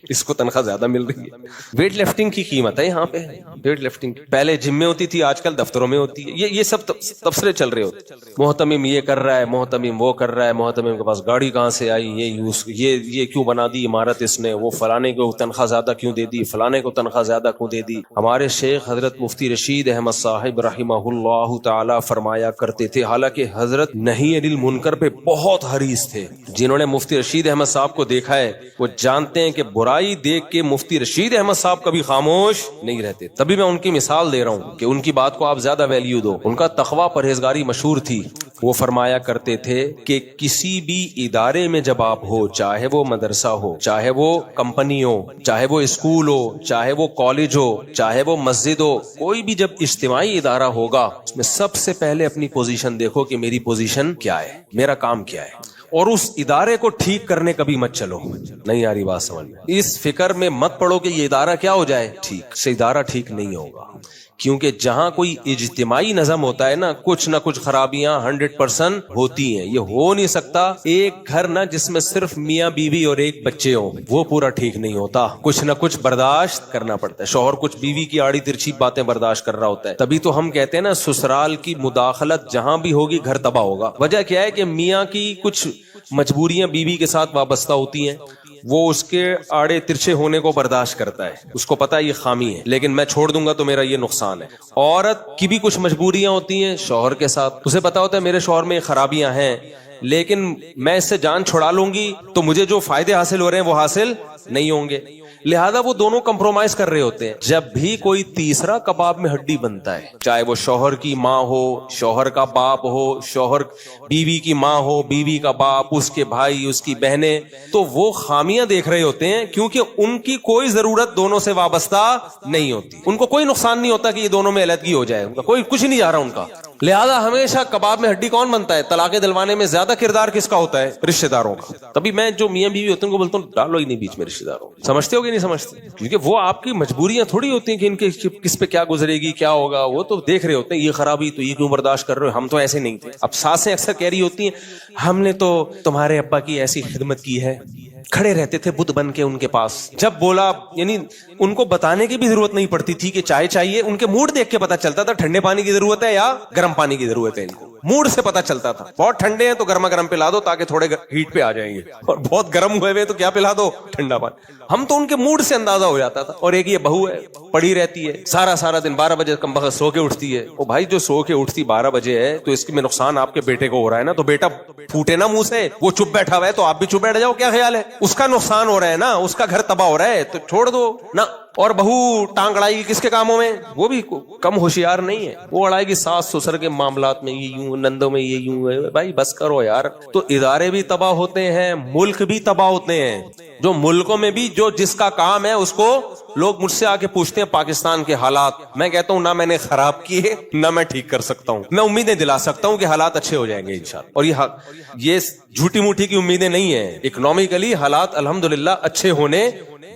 اس کو تنخواہ زیادہ مل رہی ہے. ویٹ لفٹنگ کی قیمت ہے یہاں پہ. ویٹ لفٹنگ پہلے جم میں ہوتی تھی, آج کل دفتروں میں ہوتی ہے. یہ سب تبصرے چل رہے ہوتے. محتمم یہ کر رہا ہے, محتمم وہ کر رہا ہے, محتمم کے پاس گاڑی کہاں سے آئی, یہ کیوں بنا دی عمارت اس نے, وہ فلانے کو تنخواہ زیادہ کیوں دے دی, فلانے کو تنخواہ زیادہ کیوں دے دی. ہمارے شیخ حضرت مفتی رشید احمد صاحب رحمہ اللہ تعالی فرمایا کرتے تھے, حالانکہ حضرت نہی عن المنکر پہ بہت حریص تھے. جنہوں نے مفتی رشید احمد صاحب کو دیکھا ہے وہ جانتے ہیں کہ برائی دیکھ کے مفتی رشید احمد صاحب کبھی خاموش نہیں رہتے. تبھی میں ان کی مثال دے رہا ہوں کہ ان کی بات کو آپ زیادہ ویلیو دو. ان کا تقوی پرہیزگاری مشہور تھی. وہ فرمایا کرتے تھے کہ کسی بھی ادارے میں جب آپ ہو, چاہے وہ مدرسہ ہو, چاہے وہ کمپنی ہو, چاہے وہ اسکول ہو, چاہے وہ کالج ہو, چاہے وہ مسجد ہو, کوئی بھی جب اجتماعی ادارہ ہوگا, اس میں سب سے پہلے اپنی پوزیشن دیکھو کہ میری پوزیشن کیا ہے, میرا کام کیا ہے, اور اس ادارے کو ٹھیک کرنے کبھی مت چلو. نہیں آ رہی بات سمجھ میں, اس فکر میں مت پڑو کہ یہ ادارہ کیا ہو جائے ٹھیک, سے ادارہ ٹھیک نہیں ہوگا. کیونکہ جہاں کوئی اجتماعی نظم ہوتا ہے نا کچھ خرابیاں 100% ہوتی ہیں. یہ ہو نہیں سکتا ایک گھر نا جس میں صرف میاں بیوی اور ایک بچے ہوں وہ پورا ٹھیک نہیں ہوتا. کچھ نہ کچھ برداشت کرنا پڑتا ہے. شوہر کچھ بیوی کی آڑی ترچھی باتیں برداشت کر رہا ہوتا ہے. تبھی تو ہم کہتے ہیں نا سسرال کی مداخلت جہاں بھی ہوگی گھر تباہ ہوگا. وجہ کیا ہے کہ میاں کی کچھ مجبوریاں بیوی کے ساتھ وابستہ ہوتی ہیں, وہ اس کے آڑے ترچھے ہونے کو برداشت کرتا ہے. اس کو پتا ہے یہ خامی ہے لیکن میں چھوڑ دوں گا تو میرا یہ نقصان ہے. عورت کی بھی کچھ مجبوریاں ہوتی ہیں شوہر کے ساتھ. اسے پتا ہوتا ہے میرے شوہر میں خرابیاں ہیں لیکن میں اس سے جان چھڑا لوں گی تو مجھے جو فائدے حاصل ہو رہے ہیں وہ حاصل نہیں ہوں گے. لہذا وہ دونوں کمپرومائز کر رہے ہوتے ہیں. جب بھی کوئی تیسرا کباب میں ہڈی بنتا ہے, چاہے وہ شوہر کی ماں ہو, شوہر کا باپ ہو, شوہر بیوی کی ماں ہو, بیوی کا باپ, اس کے بھائی, اس کی بہنیں, تو وہ خامیاں دیکھ رہے ہوتے ہیں کیونکہ ان کی کوئی ضرورت دونوں سے وابستہ نہیں ہوتی. ان کو کوئی نقصان نہیں ہوتا کہ یہ دونوں میں علیحدگی ہو جائے, ان کا کوئی کچھ نہیں جا رہا ان کا. لہذا ہمیشہ کباب میں ہڈی کون بنتا ہے؟ طلاق دلوانے میں زیادہ کردار کس کا ہوتا ہے؟ رشتہ داروں کا. تبھی میں جو میاں بیوی ہوتے ہیں ان کو بولتا ہوں ڈالو ہی نہیں بیچ میں رشتہ داروں. سمجھتے ہو کہ نہیں سمجھتے؟ کیونکہ وہ آپ کی مجبوریاں تھوڑی ہوتی ہیں کہ ان کے کس پہ کیا گزرے گی کیا ہوگا. وہ تو دیکھ رہے ہوتے ہیں یہ خرابی تو یہ کیوں برداشت کر رہے ہو, ہم تو ایسے نہیں تھے. اب ساسیں اکثر کہہ رہی ہوتی ہیں ہم نے تو تمہارے ابا کی ایسی خدمت کی ہے, کھڑے رہتے تھے بت بن کے ان کے پاس. جب بولا یعنی ان کو بتانے کی بھی ضرورت نہیں پڑتی تھی کہ چائے چاہیے. ان کے موڈ دیکھ کے پتا چلتا تھا ٹھنڈے پانی کی ضرورت ہے یا گرم پانی کی ضرورت ہے. ان کو موڈ سے پتا چلتا تھا. بہت ٹھنڈے ہیں تو گرما گرم پلا دو تاکہ تھوڑے ہیٹ پہ آ جائیں گے, اور بہت گرم ہوئے ہوئے تو کیا پلا دو؟ ٹھنڈا پانی. ہم تو ان کے موڈ سے اندازہ ہو جاتا تھا. اور ایک یہ بہو ہے پڑی رہتی ہے سارا دن 12 بجے کم بخت سو کے اٹھتی ہے. وہ بھائی جو سو کے اٹھتی 12 بجے ہے تو اس میں نقصان آپ کے بیٹے کو ہو رہا ہے نا, تو بیٹا پھوٹے نا منہ سے. وہ چپ بیٹھا ہوا ہے تو آپ بھی چپ بیٹھ جاؤ, کیا خیال ہے؟ اس کا نقصان ہو رہا ہے نا, اس کا گھر تباہ ہو رہا ہے تو چھوڑ دو نا. اور بہو ٹانگ اڑائے گی کس کے کاموں میں؟ وہ بھی کم ہوشیار نہیں ہے. وہ اڑائے گی ساس سسر کے معاملات میں, یہ یوں نندوں میں یہ یوں ہے. بھائی بس کرو یار. تو ادارے بھی تباہ ہوتے ہیں, ملک بھی تباہ ہوتے ہیں. جو ملکوں میں بھی جو جس کا کام ہے اس کو لوگ مجھ سے آ کے پوچھتے ہیں پاکستان کے حالات. میں کہتا ہوں نہ میں نے خراب کیے نہ میں ٹھیک کر سکتا ہوں. میں امیدیں دلا سکتا ہوں کہ حالات اچھے ہو جائیں گے انشاءاللہ. اور یہ جھوٹی موٹی کی امیدیں نہیں ہیں. اکنامکلی حالات الحمدللہ اچھے ہونے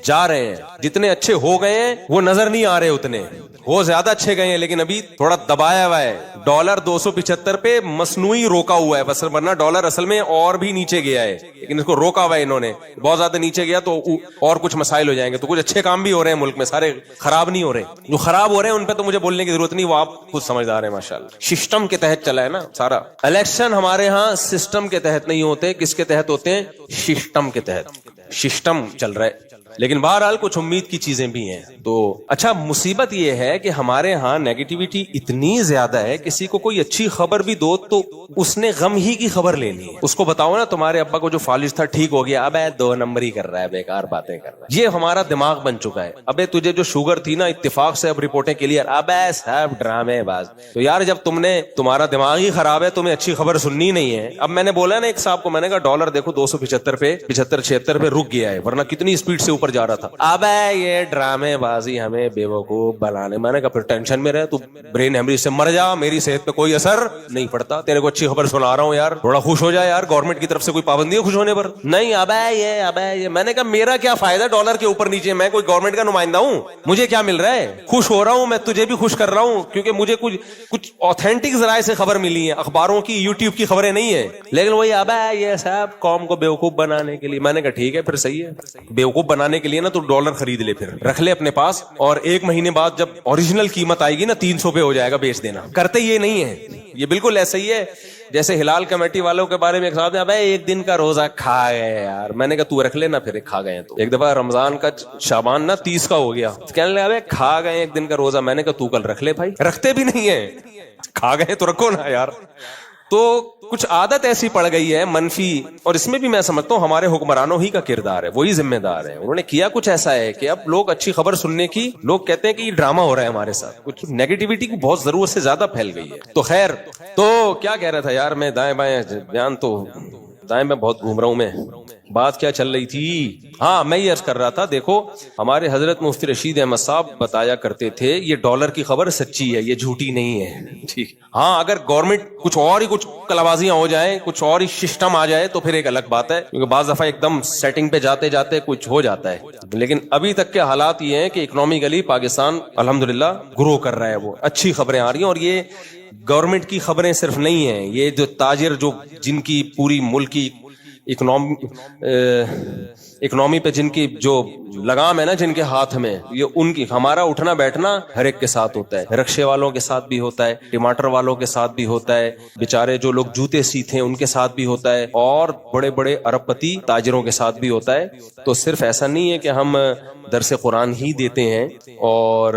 جا رہے ہیں. جتنے اچھے ہو گئے ہیں وہ نظر نہیں آ رہے, اتنے وہ زیادہ اچھے گئے ہیں لیکن ابھی تھوڑا دبایا ہوا ہے. ڈالر 275 پہ مصنوعی روکا ہوا ہے بس, ورنہ ڈالر اصل میں اور بھی نیچے گیا ہے لیکن اس کو روکا ہوا ہے انہوں نے. بہت زیادہ نیچے گیا تو اور کچھ مسائل ہو جائیں گے. تو کچھ اچھے کام بھی ہو رہے ہیں ملک میں, سارے خراب نہیں ہو رہے. جو خراب ہو رہے ہیں ان پہ تو مجھے بولنے کی ضرورت نہیں, وہ آپ خود سمجھدار ہیں ماشاءاللہ. سسٹم کے تحت چلا ہے نا سارا. الیکشن ہمارے ہاں سسٹم کے تحت نہیں ہوتے. کس کے تحت ہوتے ہیں؟ سسٹم کے تحت. سسٹم چل رہا ہے لیکن بہرحال کچھ امید کی چیزیں بھی ہیں. تو اچھا مصیبت یہ ہے کہ ہمارے ہاں نیگیٹیوٹی اتنی زیادہ ہے, کسی کو کوئی اچھی خبر بھی دو تو اس نے غم ہی کی خبر لینی ہے. اس کو بتاؤ نا تمہارے ابا کو جو فالج تھا ٹھیک ہو گیا, اب 2 نمبر ہی کر رہا ہے, بیکار باتیں کر رہا ہے. یہ ہمارا دماغ بن چکا ہے. ابے تجھے جو شوگر تھی نا اتفاق سے اب رپورٹیں کلیئر. اب سب ڈرامے باز. تو یار جب تمہارا دماغ ہی خراب ہے, تمہیں اچھی خبر سننی نہیں ہے. اب میں نے بولا نا ایک صاحب کو, میں نے کہا ڈالر دیکھو 275 پہ 75-76 پہ رک گیا ہے, ورنہ کتنی اسپیڈ سے اوپر جا رہا تھا. اب یہ ڈرامے بازی ہمیں بیوقوف بنانے. میں نے کہا پھر ٹینشن میں رہے, تو برین ہیمریج سے مر جا, میری صحت پہ کوئی اثر نہیں پڑتا. تیرے کو اچھی خبر سنا رہا ہوں یار, تھوڑا خوش ہو جائے یار. گورنمنٹ کی طرف سے کوئی پابندی ہے خوش ہونے پر؟ نہیں. اب یہ میں نے کہا میرا کیا فائدہ ڈالر کے اوپر نیچے, میں کوئی گورنمنٹ کا نمائندہ ہوں؟ مجھے کیا مل رہا ہے؟ خوش ہو رہا ہوں میں, تجھے بھی خوش کر رہا ہوں کیونکہ مجھے کچھ آتھینٹک ذرائع سے خبر ملی ہے, اخباروں کی یوٹیوب کی خبریں نہیں ہے. لیکن وہی اب یہ صاحب قوم کو بیوقوف بنانے کے لیے. میں نے کہا ٹھیک ہے پھر صحیح ہے, بیوقوف بنانے کے لیے نا تو ڈالر خرید لے, پھر رکھ لے اپنے پاس, اور 1 مہینے بعد جب اوریجنل قیمت آئے گی نا 300 پہ ہو جائے گا, بیچ دینا. کرتے یہ نہیں ہے, یہ بالکل ایسا ہی ہے جیسے ہلال کمیٹی والوں کے بارے میں ایک صاحب نے, ابے 1 دن کا روزہ کھا گئے یار. میں نے کہا تو رکھ لینا, پھر کھا گئے. تو ایک دفعہ رمضان کا شعبان نا 30 کا ہو گیا, کہنے لگا ابے کھا گئے 1 دن کا روزہ. میں نے کہا تو کل رکھ لے بھائی. رکھتے بھی نہیں ہیں, کھا گئے تو رکھو نا یار. تو کچھ عادت ایسی پڑ گئی ہے منفی, اور اس میں بھی میں سمجھتا ہوں ہمارے حکمرانوں ہی کا کردار ہے, وہی ذمہ دار ہے. انہوں نے کیا کچھ ایسا ہے کہ اب لوگ اچھی خبر سننے کی, لوگ کہتے ہیں کہ یہ ڈرامہ ہو رہا ہے ہمارے ساتھ. کچھ نیگیٹیوٹی کی بہت ضرورت سے زیادہ پھیل گئی ہے. تو خیر, تو کیا کہہ رہا تھا یار میں, دائیں بائیں بیان تو دائیں میں بہت گھوم رہا ہوں میں. بات کیا چل رہی تھی؟ ہاں میں یہ عرض کر رہا تھا، دیکھو ہمارے حضرت مفتی رشید احمد صاحب بتایا کرتے تھے یہ ڈالر کی خبر سچی ہے، یہ جھوٹی نہیں ہے، ٹھیک؟ ہاں اگر گورنمنٹ کچھ اور ہی کچھ کلابازیاں ہو جائیں، کچھ اور ہی سسٹم آ جائے تو پھر ایک الگ بات ہے، کیونکہ بعض دفعہ ایک دم سیٹنگ پہ جاتے جاتے کچھ ہو جاتا ہے، لیکن ابھی تک کے حالات یہ ہیں کہ اکنامکلی پاکستان الحمدللہ گرو کر رہا ہے، وہ اچھی خبریں آ رہی ہیں، اور یہ گورنمنٹ کی خبریں صرف نہیں ہیں، یہ جو تاجر جو جن کی پوری ملک کی اکنامی پہ جن کی جو لگام ہے نا، جن کے ہاتھ میں، یہ ان کی، ہمارا اٹھنا بیٹھنا ہر ایک کے ساتھ ہوتا ہے، رکشے والوں کے ساتھ بھی ہوتا ہے، ٹماٹر والوں کے ساتھ بھی ہوتا ہے، بیچارے جو لوگ جوتے سیتے ہیں ان کے ساتھ بھی ہوتا ہے، اور بڑے بڑے ارب پتی تاجروں کے ساتھ بھی ہوتا ہے۔ تو صرف ایسا نہیں ہے کہ ہم درس قرآن ہی دیتے ہیں اور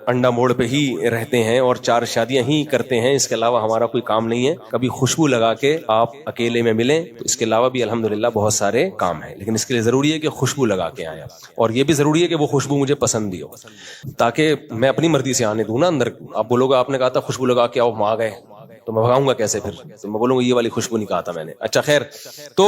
انڈا موڑ پہ ہی رہتے ہیں اور 4 شادیاں ہی کرتے ہیں، اس کے علاوہ ہمارا کوئی کام نہیں ہے۔ کبھی خوشبو لگا کے آپ اکیلے میں ملیں تو اس کے علاوہ بھی الحمدللہ بہت سارے کام ہیں، لیکن اس کے لیے ضروری ہے کہ خوشبو لگا کے آئیں، اور یہ بھی ضروری ہے کہ وہ خوشبو مجھے پسند بھی ہو، تاکہ میں اپنی مرضی سے آنے دوں نا اندر۔ آپ بولو گے آپ نے کہا تھا خوشبو لگا کے آؤ، ہم آ گئے، تو میں بھگاؤں گا کیسے؟ پھر تو میں بولوں گا یہ والی خوشبو نہیں کہا تھا میں نے۔ اچھا خیر، تو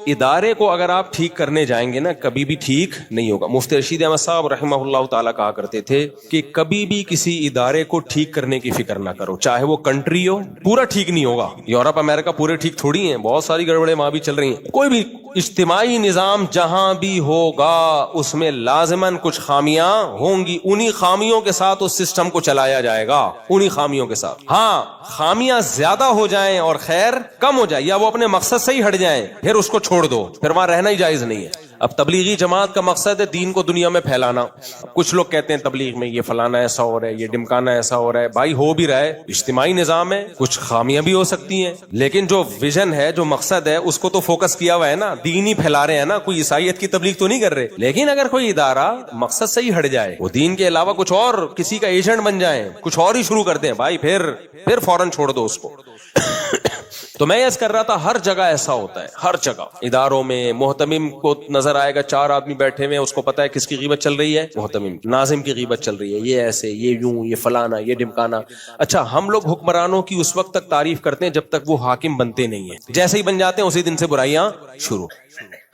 ادارے کو اگر آپ ٹھیک کرنے جائیں گے نا، کبھی بھی ٹھیک نہیں ہوگا۔ مفتی رشید احمد صاحب رحمہ اللہ تعالیٰ کہا کرتے تھے کہ کبھی بھی کسی ادارے کو ٹھیک کرنے کی فکر نہ کرو، چاہے وہ کنٹری ہو، پورا ٹھیک نہیں ہوگا۔ یورپ امریکہ پورے ٹھیک تھوڑی ہیں، بہت ساری گڑبڑیں وہاں بھی چل رہی ہیں۔ کوئی بھی اجتماعی نظام جہاں بھی ہوگا اس میں لازماً کچھ خامیاں ہوں گی، انہی خامیوں کے ساتھ اس سسٹم کو چلایا جائے گا، انہی خامیوں کے ساتھ۔ ہاں خامیاں زیادہ ہو جائیں اور خیر کم ہو جائے، یا وہ اپنے مقصد سے ہی ہٹ جائیں، پھر اس کو چھوڑ دو، پھر وہاں رہنا ہی جائز نہیں ہے۔ اب تبلیغی جماعت کا مقصد ہے دین کو دنیا میں پھیلانا۔ کچھ لوگ کہتے ہیں تبلیغ میں یہ فلانا ایسا ہو رہا ہے، یہ ڈمکانا ایسا ہو رہا ہے، بھائی ہو بھی رہا ہے، اجتماعی نظام ہے، کچھ خامیاں بھی ہو سکتی ہیں، لیکن جو ویژن ہے، جو مقصد ہے، اس کو تو فوکس کیا ہوا ہے نا، دین ہی پھیلا رہے ہیں نا، کوئی عیسائیت کی تبلیغ تو نہیں کر رہے۔ لیکن اگر کوئی ادارہ مقصد سے ہی ہٹ جائے، وہ دین کے علاوہ کچھ اور کسی کا ایجنٹ بن جائیں، کچھ اور ہی شروع کر دیں، بھائی پھر فوراً چھوڑ دو اس کو۔ تو میں یہ کر رہا تھا ہر جگہ ایسا ہوتا ہے، ہر جگہ اداروں میں محتمم کو نظر آئے گا 4 آدمی بیٹھے ہوئے، اس کو پتا ہے کس کی غیبت چل رہی ہے، محتمم ناظم کی غیبت چل رہی ہے، یہ ایسے، یہ یوں، یہ فلانا، یہ ڈمکانا۔ اچھا ہم لوگ حکمرانوں کی اس وقت تک تعریف کرتے ہیں جب تک وہ حاکم بنتے نہیں ہیں، جیسے ہی بن جاتے ہیں اسی دن سے برائیاں شروع،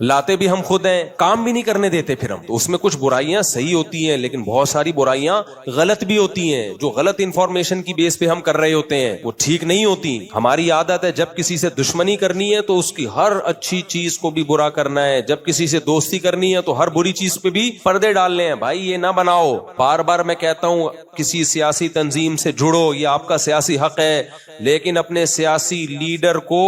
لاتے بھی ہم خود ہیں، کام بھی نہیں کرنے دیتے پھر ہم۔ تو اس میں کچھ برائیاں صحیح ہوتی ہیں لیکن بہت ساری برائیاں غلط بھی ہوتی ہیں، جو غلط انفارمیشن کی بیس پہ ہم کر رہے ہوتے ہیں وہ ٹھیک نہیں ہوتی۔ ہماری عادت ہے جب کسی سے دشمنی کرنی ہے تو اس کی ہر اچھی چیز کو بھی برا کرنا ہے، جب کسی سے دوستی کرنی ہے تو ہر بری چیز پہ بھی پردے ڈالنے ہیں۔ بھائی یہ نہ بناؤ، بار بار میں کہتا ہوں کسی سیاسی تنظیم سے جڑو، یہ آپ کا سیاسی حق ہے، لیکن اپنے سیاسی لیڈر کو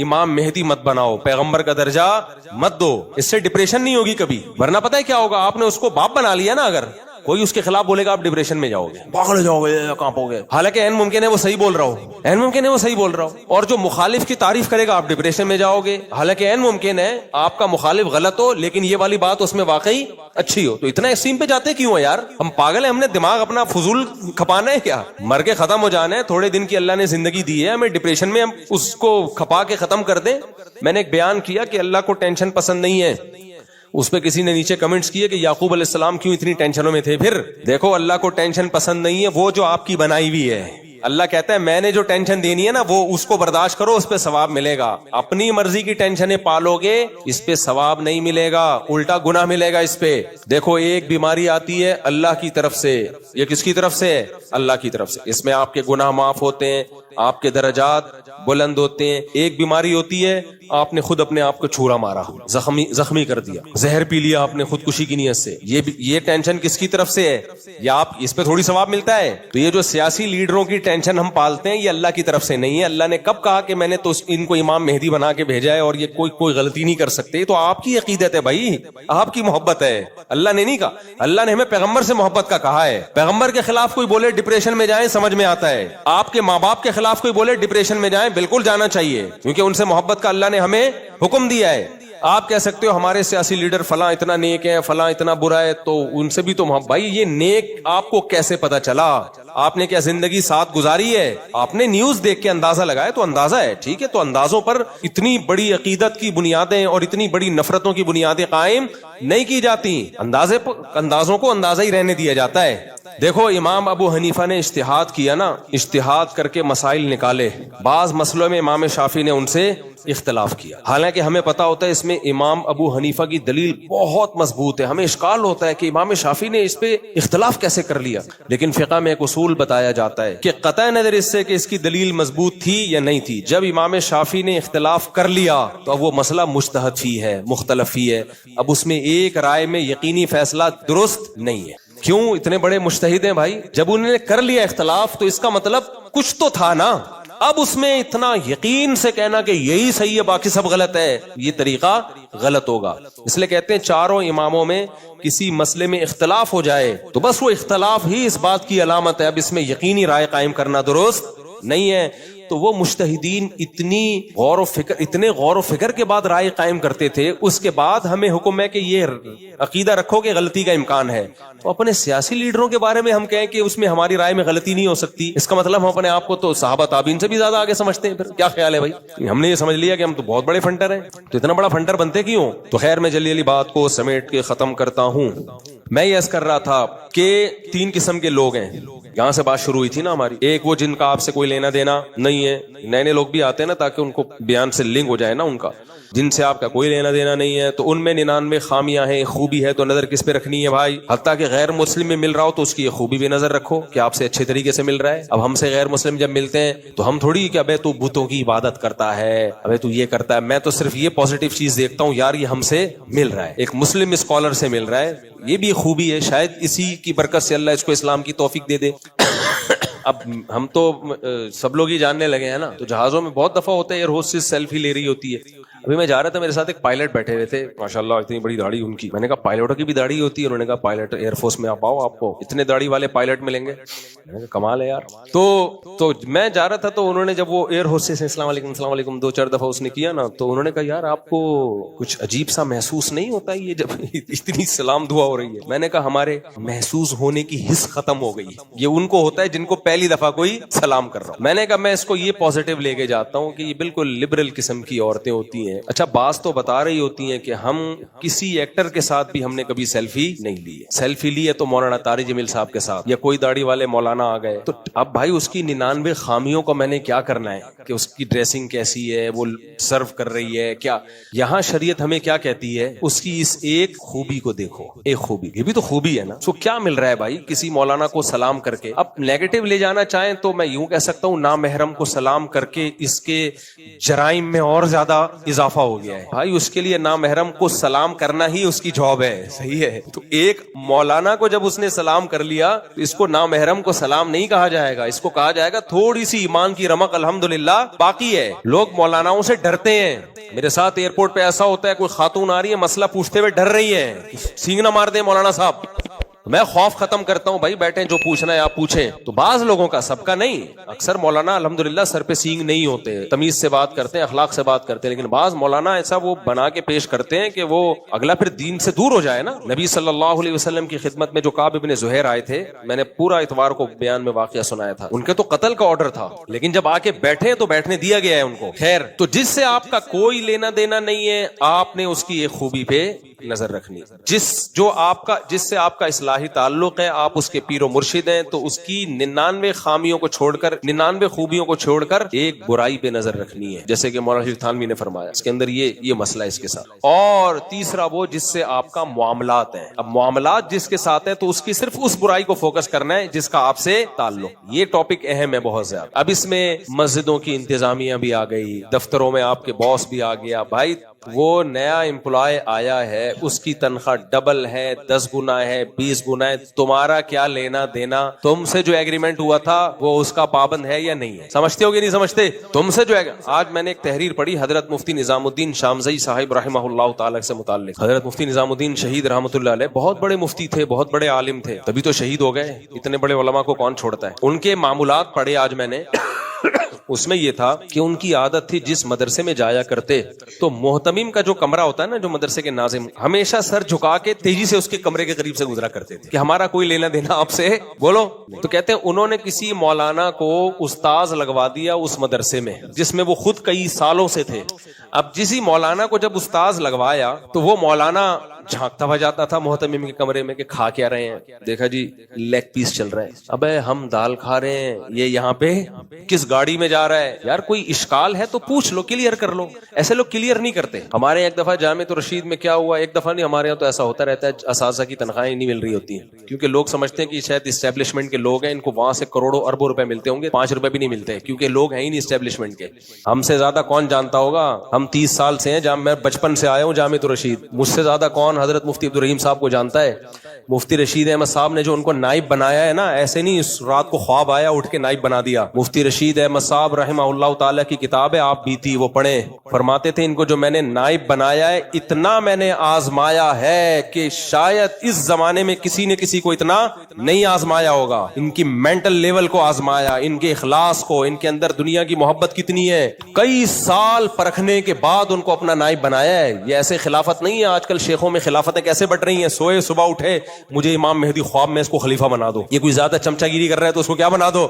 امام مہدی مت بناؤ، پیغمبر کا درجہ مت دو، اس سے ڈپریشن نہیں ہوگی کبھی۔ ورنہ پتہ ہے کیا ہوگا، آپ نے اس کو باپ بنا لیا نا، اگر کوئی اس کے خلاف بولے گا آپ ڈپریشن میں جاؤ گے، پاگل جاؤ گے، کانپو گے، حالانکہ عین ممکن ہے وہ صحیح بول رہا ہو، عین ممکن ہے وہ صحیح بول رہا ہو۔ اور جو مخالف کی تعریف کرے گا آپ ڈپریشن میں جاؤ گے، حالانکہ عین ممکن ہے آپ کا مخالف غلط ہو لیکن یہ والی بات اس میں واقعی اچھی ہو۔ تو اتنا ایکسٹریم پہ جاتے کیوں ہیں یار؟ ہم پاگل ہیں؟ ہم نے دماغ اپنا فضول کھپانا ہے کیا؟ مر کے ختم ہو جانا ہے، تھوڑے دن کی اللہ نے زندگی دی ہے، ہمیں ڈپریشن میں ہم اس کو کھپا کے ختم کر دیں۔ میں نے ایک بیان کیا کہ اللہ کو ٹینشن پسند نہیں ہے، اس پہ کسی نے نیچے کمنٹس کیے کہ یعقوب علیہ السلام کیوں اتنی ٹینشنوں میں تھے۔ پھر دیکھو اللہ کو ٹینشن پسند نہیں ہے وہ جو آپ کی بنائی ہوئی ہے۔ اللہ کہتا ہے میں نے جو ٹینشن دینی ہے نا وہ اس کو برداشت کرو، اس پہ ثواب ملے گا۔ اپنی مرضی کی ٹینشنیں پالو گے اس پہ ثواب نہیں ملے گا، الٹا گناہ ملے گا اس پہ۔ دیکھو ایک بیماری آتی ہے اللہ کی طرف سے، یہ کس کی طرف سے ہے؟ اللہ کی طرف سے، اس میں آپ کے گناہ معاف ہوتے ہیں، آپ کے درجات بلند ہوتے ہیں۔ ایک بیماری ہوتی ہے آپ نے خود اپنے آپ کو چھورا مارا، زخمی کر دیا، زہر پی لیا آپ نے خودکشی کی نیت سے، یہ ٹینشن کس کی طرف سے ہے؟ یا آپ اس پہ تھوڑی ثواب ملتا ہے؟ تو یہ جو سیاسی لیڈروں کی ٹینشن ہم پالتے ہیں یہ اللہ کی طرف سے نہیں ہے۔ اللہ نے کب کہا کہ میں نے تو ان کو امام مہدی بنا کے بھیجا ہے اور یہ کوئی غلطی نہیں کر سکتے؟ تو آپ کی عقیدت ہے بھائی، آپ کی محبت ہے، اللہ نے نہیں کہا۔ اللہ نے ہمیں پیغمبر سے محبت کا کہا ہے، پیغمبر کے خلاف کوئی بولے ڈپریشن میں جائیں سمجھ میں آتا ہے، آپ کے ماں باپ کے خلاف کوئی بولے ڈپریشن میں جائیں بالکل جانا چاہیے، کیونکہ ان سے محبت کا اللہ نے ہمیں حکم دیا ہے۔ آپ کہہ سکتے ہو ہمارے سیاسی لیڈر فلاں اتنا نیک ہے، فلاں اتنا برا ہے، تو ان سے بھی تو بھائی یہ نیک آپ کو کیسے پتا چلا؟ آپ نے کیا زندگی ساتھ گزاری ہے؟ آپ نے نیوز دیکھ کے اندازہ لگایا تو اندازہ ہے، ٹھیک ہے، تو اندازوں پر اتنی بڑی عقیدت کی بنیادیں اور اتنی بڑی نفرتوں کی بنیادیں قائم نہیں کی جاتی، اندازوں کو اندازہ ہی رہنے دیا جاتا ہے۔ دیکھو امام ابو حنیفہ نے اجتہاد کیا نا، اجتہاد کر کے مسائل نکالے، بعض مسئلوں میں امام شافعی نے ان سے اختلاف کیا. حالانکہ ہمیں پتا ہوتا ہے اس میں امام ابو حنیفہ کی دلیل بہت مضبوط ہے. ہمیں اشکال ہوتا ہے کہ امام شافعی نے اس پہ اختلاف کیسے کر لیا, لیکن فقہ میں ایک اصول بتایا جاتا ہے کہ قطع نظر اس سے کہ اس کی دلیل مضبوط تھی یا نہیں تھی, جب امام شافعی نے اختلاف کر لیا تو اب وہ مسئلہ مجتہد فی ہے, مختلف فی ہے. اب اس میں ایک رائے میں یقینی فیصلہ درست نہیں ہے. کیوں؟ اتنے بڑے مجتہد ہیں بھائی, جب انہوں نے کر لیا اختلاف تو اس کا مطلب کچھ تو تھا نا. اب اس میں اتنا یقین سے کہنا کہ یہی صحیح ہے باقی سب غلط ہے, یہ طریقہ غلط ہوگا. اس لیے کہتے ہیں چاروں اماموں میں کسی مسئلے میں اختلاف ہو جائے تو بس وہ اختلاف ہی اس بات کی علامت ہے, اب اس میں یقینی رائے قائم کرنا درست نہیں ہے. تو وہ مجتہدین اتنے غور و فکر کے بعد رائے قائم کرتے تھے. اس کے بعد ہمیں حکم ہے کہ یہ عقیدہ رکھو کہ غلطی کا امکان ہے. تو اپنے سیاسی لیڈروں کے بارے میں ہم کہیں کہ اس میں ہماری رائے میں غلطی نہیں ہو سکتی, اس کا مطلب ہم اپنے آپ کو تو صحابہ تابعین سے بھی زیادہ آگے سمجھتے ہیں. پھر کیا خیال ہے بھائی؟ ہم نے یہ سمجھ لیا کہ ہم تو بہت بڑے فنٹر ہیں, تو اتنا بڑا فنٹر بنتے کیوں؟ تو خیر میں جلدی بات کو سمیٹ کے ختم کرتا ہوں. میں یہ عرض کر رہا تھا کہ 3 قسم کے لوگ ہیں. یہاں سے بات شروع ہوئی تھی نا ہماری. ایک وہ جن کا آپ سے کوئی لینا دینا نہیں ہے, نئے نئے لوگ بھی آتے ہیں نا تاکہ ان کو بیان سے لنک ہو جائے نا ان کا, جن سے آپ کا کوئی لینا دینا نہیں ہے. تو ان میں 99 خامیاں ہیں, خوبی ہے تو نظر کس پہ رکھنی ہے بھائی؟ حتیٰ کہ غیر مسلم میں مل رہا ہو تو اس کی یہ خوبی بھی نظر رکھو کہ آپ سے اچھے طریقے سے مل رہا ہے. اب ہم سے غیر مسلم جب ملتے ہیں تو ہم تھوڑی کہ ابے تو بتوں کی عبادت کرتا ہے, ابے تو یہ کرتا ہے. میں تو صرف یہ پازیٹیو چیز دیکھتا ہوں, یار یہ ہم سے مل رہا ہے, ایک مسلم اسکالر سے مل رہا ہے, یہ بھی خوبی ہے. شاید اسی کی برکت سے اللہ اس کو اسلام کی توفیق دے دے. اب ہم تو سب لوگ ہی جاننے لگے ہیں نا, تو جہازوں میں بہت دفعہ ہوتا ہے ایئر ہوسٹس سیلفی لے رہی ہوتی ہے. ابھی میں جا رہا تھا, میرے ساتھ ایک پائلٹ بیٹھے ہوئے تھے, ماشاءاللہ اتنی بڑی داڑھی ان کی. میں نے کہا پائلٹوں کی بھی داڑھی ہوتی ہے؟ انہوں نے کہا پائلٹ ایئر فورس میں آپ آؤ, آپ کو اتنے داڑھی والے پائلٹ ملیں گے. میں نے کہا کمال ہے یار. تو میں جا رہا تھا تو انہوں نے جب وہ ایئر ہوسٹس السلام علیکم 2-4 دفعہ اس نے کیا نا, تو انہوں نے کہا یار آپ کو کچھ عجیب سا محسوس نہیں ہوتا یہ جب اتنی سلام دعا ہو رہی ہے؟ میں نے کہا ہمارے محسوس ہونے کی حس ختم ہو گئی, یہ ان کو ہوتا ہے جن کو پہلی دفعہ کوئی سلام کر رہا ہوں. میں نے کہا میں اس کو یہ پازیٹیو لے کے جاتا ہوں کہ یہ بالکل لبرل قسم کی عورتیں ہوتی ہیں. اچھا بعض تو بتا رہی ہوتی ہیں کہ ہم کسی ایکٹر کے ساتھ بھی ہم نے کبھی سیلفی نہیں لی ہے. سیلفی لی ہے تو مولانا طارق جمیل صاحب کے ساتھ یا کوئی داڑھی والے مولانا آ گئے. تو اب بھائی اس کی 99 خامیوں کو میں نے کیا کرنا ہے کہ اس کی ڈریسنگ کیسی ہے, وہ سرو کر رہی ہے کیا؟ یہاں شریعت ہمیں کیا کہتی ہے, اس کی اس ایک خوبی کو دیکھو. ایک خوبی, یہ بھی تو خوبی ہے نا. تو کیا مل رہا ہے بھائی کسی مولانا کو سلام کر کے؟ اب نیگیٹو لے جانا چاہیں تو میں یوں کہہ سکتا ہوں نامحرم کو سلام کر کے اس کے جرائم میں اور زیادہ اضافہ ہو گیا ہے بھائی. اس کے لیے نامحرم کو سلام کرنا ہی اس کی جاب ہے, صحیح ہے. تو ایک مولانا کو جب اس نے سلام کر لیا تو اس کو نامحرم کو سلام نہیں کہا جائے گا, اس کو کہا جائے گا تھوڑی سی ایمان کی رمق الحمدللہ باقی ہے. لوگ مولاناؤں سے ڈرتے ہیں. میرے ساتھ ایئرپورٹ پہ ایسا ہوتا ہے کوئی خاتون آ رہی ہے مسئلہ پوچھتے ہوئے ڈر رہی ہے, سینگ نہ مار دیں مولانا صاحب. میں خوف ختم کرتا ہوں, بھائی بیٹھیں جو پوچھنا ہے آپ پوچھیں. تو بعض لوگوں کا, سب کا نہیں, اکثر مولانا الحمدللہ سر پہ سینگ نہیں ہوتے, تمیز سے بات کرتے ہیں, اخلاق سے بات کرتے ہیں. لیکن بعض مولانا ایسا وہ بنا کے پیش کرتے ہیں کہ وہ اگلا پھر دین سے دور ہو جائے نا. نبی صلی اللہ علیہ وسلم کی خدمت میں جو کعب ابن زہیر آئے تھے, میں نے پورا اتوار کو بیان میں واقعہ سنایا تھا, ان کے تو قتل کا آرڈر تھا, لیکن جب آ کے بیٹھے تو بیٹھنے دیا گیا ہے ان کو. خیر, تو جس سے آپ کا کوئی لینا دینا نہیں ہے, آپ نے اس کی ایک خوبی پہ نظر رکھنی. جس سے آپ کا اصلاحی تعلق ہے, آپ اس کے پیر و مرشد ہیں, تو اس کی 99 خامیوں کو چھوڑ کر 99 خوبیوں کو چھوڑ کر ایک برائی پہ نظر رکھنی ہے, جیسے کہ مولانا شریف تھانوی نے فرمایا. اس کے اندر یہ مسئلہ ہے اس کے ساتھ. اور تیسرا وہ جس سے آپ کا معاملات ہیں. اب معاملات جس کے ساتھ ہے تو اس کی صرف اس برائی کو فوکس کرنا ہے جس کا آپ سے تعلق. یہ ٹاپک اہم ہے بہت زیادہ. اب اس میں مسجدوں کی انتظامیہ بھی آ گئی, دفتروں میں آپ کے باس بھی آ گیا. بھائی وہ نیا امپلائی آیا ہے, اس کی تنخواہ ڈبل ہے, 10 گنا ہے, 20 گنا ہے. تمہارا کیا لینا دینا؟ تم سے جو ایگریمنٹ ہوا تھا وہ اس کا پابند ہے یا نہیں ہے؟ سمجھتے ہو کہ نہیں سمجھتے؟ تم سے جو آج میں نے ایک تحریر پڑھی حضرت مفتی نظام الدین شامزئی صاحب رحمہ اللہ تعالی سے متعلق. حضرت مفتی نظام الدین شہید رحمۃ اللہ علیہ بہت بڑے مفتی تھے, بہت بڑے عالم تھے, تبھی تو شہید ہو گئے. اتنے بڑے علماء کو کون چھوڑتا ہے؟ ان کے معمولات پڑھے آج میں نے. اس میں یہ تھا کہ ان کی عادت تھی جس مدرسے میں جایا کرتے تو محتمم کا جو کمرہ ہوتا ہے نا, جو مدرسے کے ناظم, ہمیشہ سر جھکا کے تیزی سے اس کے کمرے کے قریب سے گزرا کرتے تھے کہ ہمارا کوئی لینا دینا آپ سے بولو. تو کہتے ہیں انہوں نے کسی مولانا کو استاذ لگوا دیا اس مدرسے میں جس میں وہ خود کئی سالوں سے تھے. اب جسی مولانا کو جب استاذ لگوایا تو وہ مولانا جھانکتا ہوا جاتا تھا محتمم کے کمرے میں کہ کھا کیا رہے ہیں. دیکھا جی لیگ پیس چل رہا ہے. ابے ہم دال کھا رہے ہیں, یہ یہاں پہ کس گاڑی میں جا رہا ہے؟ یار کوئی اشکال ہے تو پوچھ لو, کلیئر کر لو. ایسے لوگ کلیئر نہیں کرتے. ہمارے ایک دفعہ جامعۃ الرشید میں کیا ہوا, ایک دفعہ نہیں, ہمارے یہاں تو ایسا ہوتا رہتا ہے, اساتذہ کی تنخواہیں نہیں مل رہی ہوتی ہیں کیونکہ لوگ سمجھتے ہیں کہ شاید اسٹیبلشمنٹ کے لوگ ہیں, ان کو وہاں سے کروڑوں اربوں روپے ملتے ہوں گے, 5 روپے بھی نہیں ملتے کیونکہ لوگ ہیں ہی نہیں اسٹیبلشمنٹ کے. ہم سے زیادہ کون جانتا ہوگا, ہم 30 سال سے ہیں, میں بچپن سے آیا ہوں جامعۃ الرشید, مجھ سے زیادہ کون حضرت مفتی عبدالرحیم صاحب کو جانتا ہے. مفتی رشید احمد صاحب نے جو ان کو نائب بنایا ہے نا, ایسے نہیں رات کو خواب آیا اٹھ کے نائب بنا دیا. مفتی رشید احمد صاحب رحمہ اللہ تعالیٰ کی کتاب ہے, آپ بھی تھی وہ پڑھیں, فرماتے تھے ان کو جو میں نے نائب بنایا ہے اتنا میں نے آزمایا ہے کہ شاید اس زمانے میں کسی نے کسی کو اتنا نہیں آزمایا ہوگا. ان کی مینٹل لیول کو آزمایا, ان کے اخلاص کو, ان کے اندر دنیا کی محبت کتنی ہے, کئی سال پرکھنے کے بعد ان کو اپنا نائب بنایا ہے. یہ ایسے خلافت نہیں ہے, آج کل شیخوں میں خلافتیں کیسے بٹ رہی ہیں, سوئے صبح اٹھے مجھے امام مہدی خواب میں اس کو خلیفہ بنا دو, یہ کوئی زیادہ چمچا گیری کر رہا ہے تو اس کو کیا بنا دو,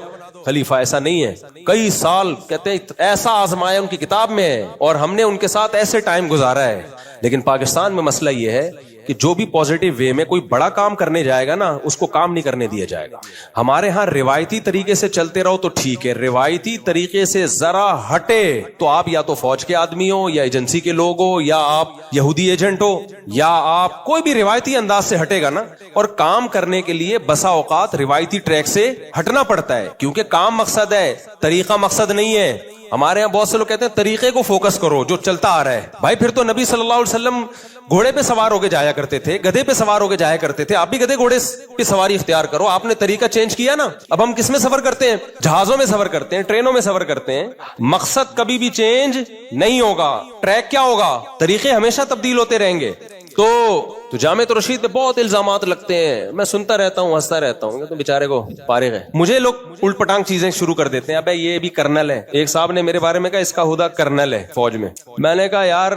خلیفہ. ایسا نہیں ہے, کئی سال کہتے ہیں ایسا آزمایا ان کی کتاب میں ہے, اور ہم نے ان کے ساتھ ایسے ٹائم گزارا ہے. لیکن پاکستان میں مسئلہ یہ ہے کہ جو بھی پازیٹیو وے میں کوئی بڑا کام کرنے جائے گا نا, اس کو کام نہیں کرنے دیا جائے گا. ہمارے ہاں روایتی طریقے سے چلتے رہو تو ٹھیک ہے, روایتی طریقے سے ذرا ہٹے تو آپ یا تو فوج کے آدمی ہو, یا ایجنسی کے لوگ ہو, یا آپ یہودی ایجنٹ ہو, یا آپ کوئی بھی روایتی انداز سے ہٹے گا نا, اور کام کرنے کے لیے بسا اوقات روایتی ٹریک سے ہٹنا پڑتا ہے کیونکہ کام مقصد ہے, طریقہ مقصد نہیں ہے. ہمارے یہاں بہت سے لوگ کہتے ہیں طریقے کو فوکس کرو جو چلتا آ رہا ہے. بھائی پھر تو نبی صلی اللہ علیہ وسلم گھوڑے پہ سوار ہو کے جایا کرتے تھے, گدھے پہ سوار ہو کے جایا کرتے تھے, آپ بھی گدھے گھوڑے پہ سواری اختیار کرو. آپ نے طریقہ چینج کیا نا, اب ہم کس میں سفر کرتے ہیں, جہازوں میں سفر کرتے ہیں, ٹرینوں میں سفر کرتے ہیں. مقصد کبھی بھی چینج نہیں ہوگا, ٹریک کیا ہوگا, طریقے ہمیشہ تبدیل ہوتے رہیں گے. تو جامعۃ الرشید پہ بہت الزامات لگتے ہیں, میں سنتا رہتا ہوں, ہنستا رہتا ہوں, تو بیچارے کو فارغ ہے. مجھے لوگ الٹ پٹانگ چیزیں شروع کر دیتے ہیں, ابے یہ بھی کرنل ہے. ایک صاحب نے میرے بارے میں کہا اس کا ہدا کرنل ہے فوج میں. میں نے کہا یار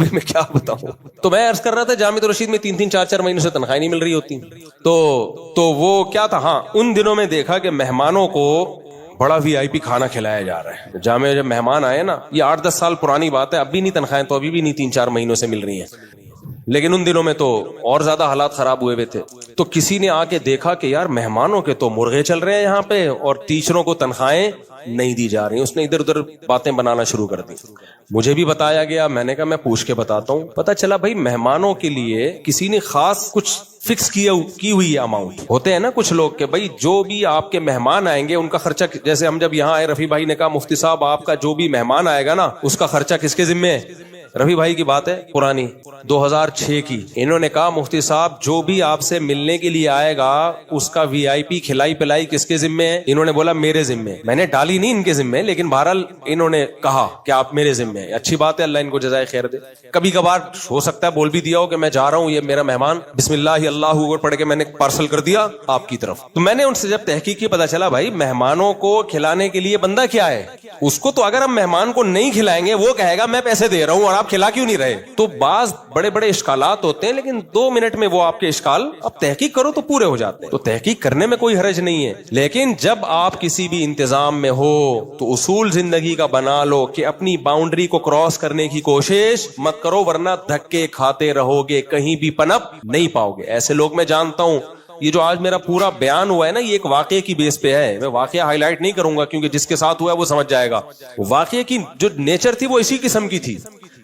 میں کیا بتاؤں. تو میں عرض کر رہا تھا جامعۃ الرشید میں 3-4 مہینوں سے تنخواہیں نہیں مل رہی ہوتی. تو وہ کیا تھا, ہاں ان دنوں میں دیکھا کہ مہمانوں کو بڑا VIP کھانا کھلایا جا رہا ہے. جامعہ جب مہمان آئے نا, یہ 8-10 سال پرانی بات ہے, اب بھی نہیں تنخواہیں تو ابھی بھی نہیں 3-4 مہینوں سے مل رہی ہیں, لیکن ان دنوں میں تو اور زیادہ حالات خراب ہوئے تھے. تو کسی نے آ کے دیکھا کہ یار مہمانوں کے تو مرغے چل رہے ہیں یہاں پہ, اور ٹیچروں کو تنخواہیں نہیں دی جا رہی. اس نے ادھر ادھر باتیں بنانا شروع کر دی. مجھے بھی بتایا گیا, میں نے کہا میں پوچھ کے بتاتا ہوں. پتا چلا بھائی مہمانوں کے لیے کسی نے خاص کچھ فکس کی ہوئی اماؤنٹ. ہوتے ہیں نا کچھ لوگ کہ بھائی جو بھی آپ کے مہمان آئیں گے ان کا خرچہ, جیسے ہم جب یہاں آئے رفیع بھائی نے کہا مفتی صاحب آپ کا جو بھی مہمان آئے گا نا اس کا خرچہ کس کے ذمہ ہے. رفیع بھائی کی بات ہے پرانی 2006 کی. انہوں نے کہا مفتی صاحب جو بھی آپ سے ملنے کے لیے آئے گا اس کا VIP کھلائی پلائی کس کے ذمے ہے. انہوں نے بولا میرے ذمے. میں نے ڈالی نہیں ان کے ذمے, لیکن بہرحال انہوں نے کہا کہ آپ میرے ذمے. اچھی بات ہے, اللہ ان کو جزائے خیر دے. کبھی کبھار ہو سکتا ہے بول بھی دیا ہو کہ میں جا رہا ہوں, یہ میرا مہمان بسم اللہ اللہ اکبر پڑھ کے میں نے پارسل کر دیا آپ کی طرف. تو میں نے ان سے جب تحقیق کی پتا چلا بھائی مہمانوں کو کھلانے کے لیے بندہ کیا ہے, اس کو تو اگر ہم مہمان کو نہیں کھلائیں گے وہ کہے گا میں پیسے دے رہا ہوں اور آپ کھلا کیوں نہیں رہے. تو بعض بڑے بڑے اشکالات ہوتے ہیں, لیکن 2 منٹ میں وہ آپ کے اشکال اب تحقیق کرو تو پورے ہو جاتے ہیں. تو تحقیق کرنے میں کوئی حرج نہیں ہے, لیکن جب آپ کسی بھی انتظام میں ہو تو اصول زندگی کا بنا لو کہ اپنی باؤنڈری کو کراس کرنے کی کوشش مت کرو, ورنہ دھکے کھاتے رہو گے, کہیں بھی پنپ نہیں پاؤ گے. ایسے لوگ میں جانتا ہوں. یہ جو آج میرا پورا بیان ہوا ہے نا, یہ ایک واقعے کی بیس پہ ہے. میں واقعہ ہائی لائٹ نہیں کروں گا کیونکہ جس کے ساتھ ہوا ہے وہ سمجھ جائے گا. واقعے کی جو نیچر تھی وہ اسی قسم کی تھی.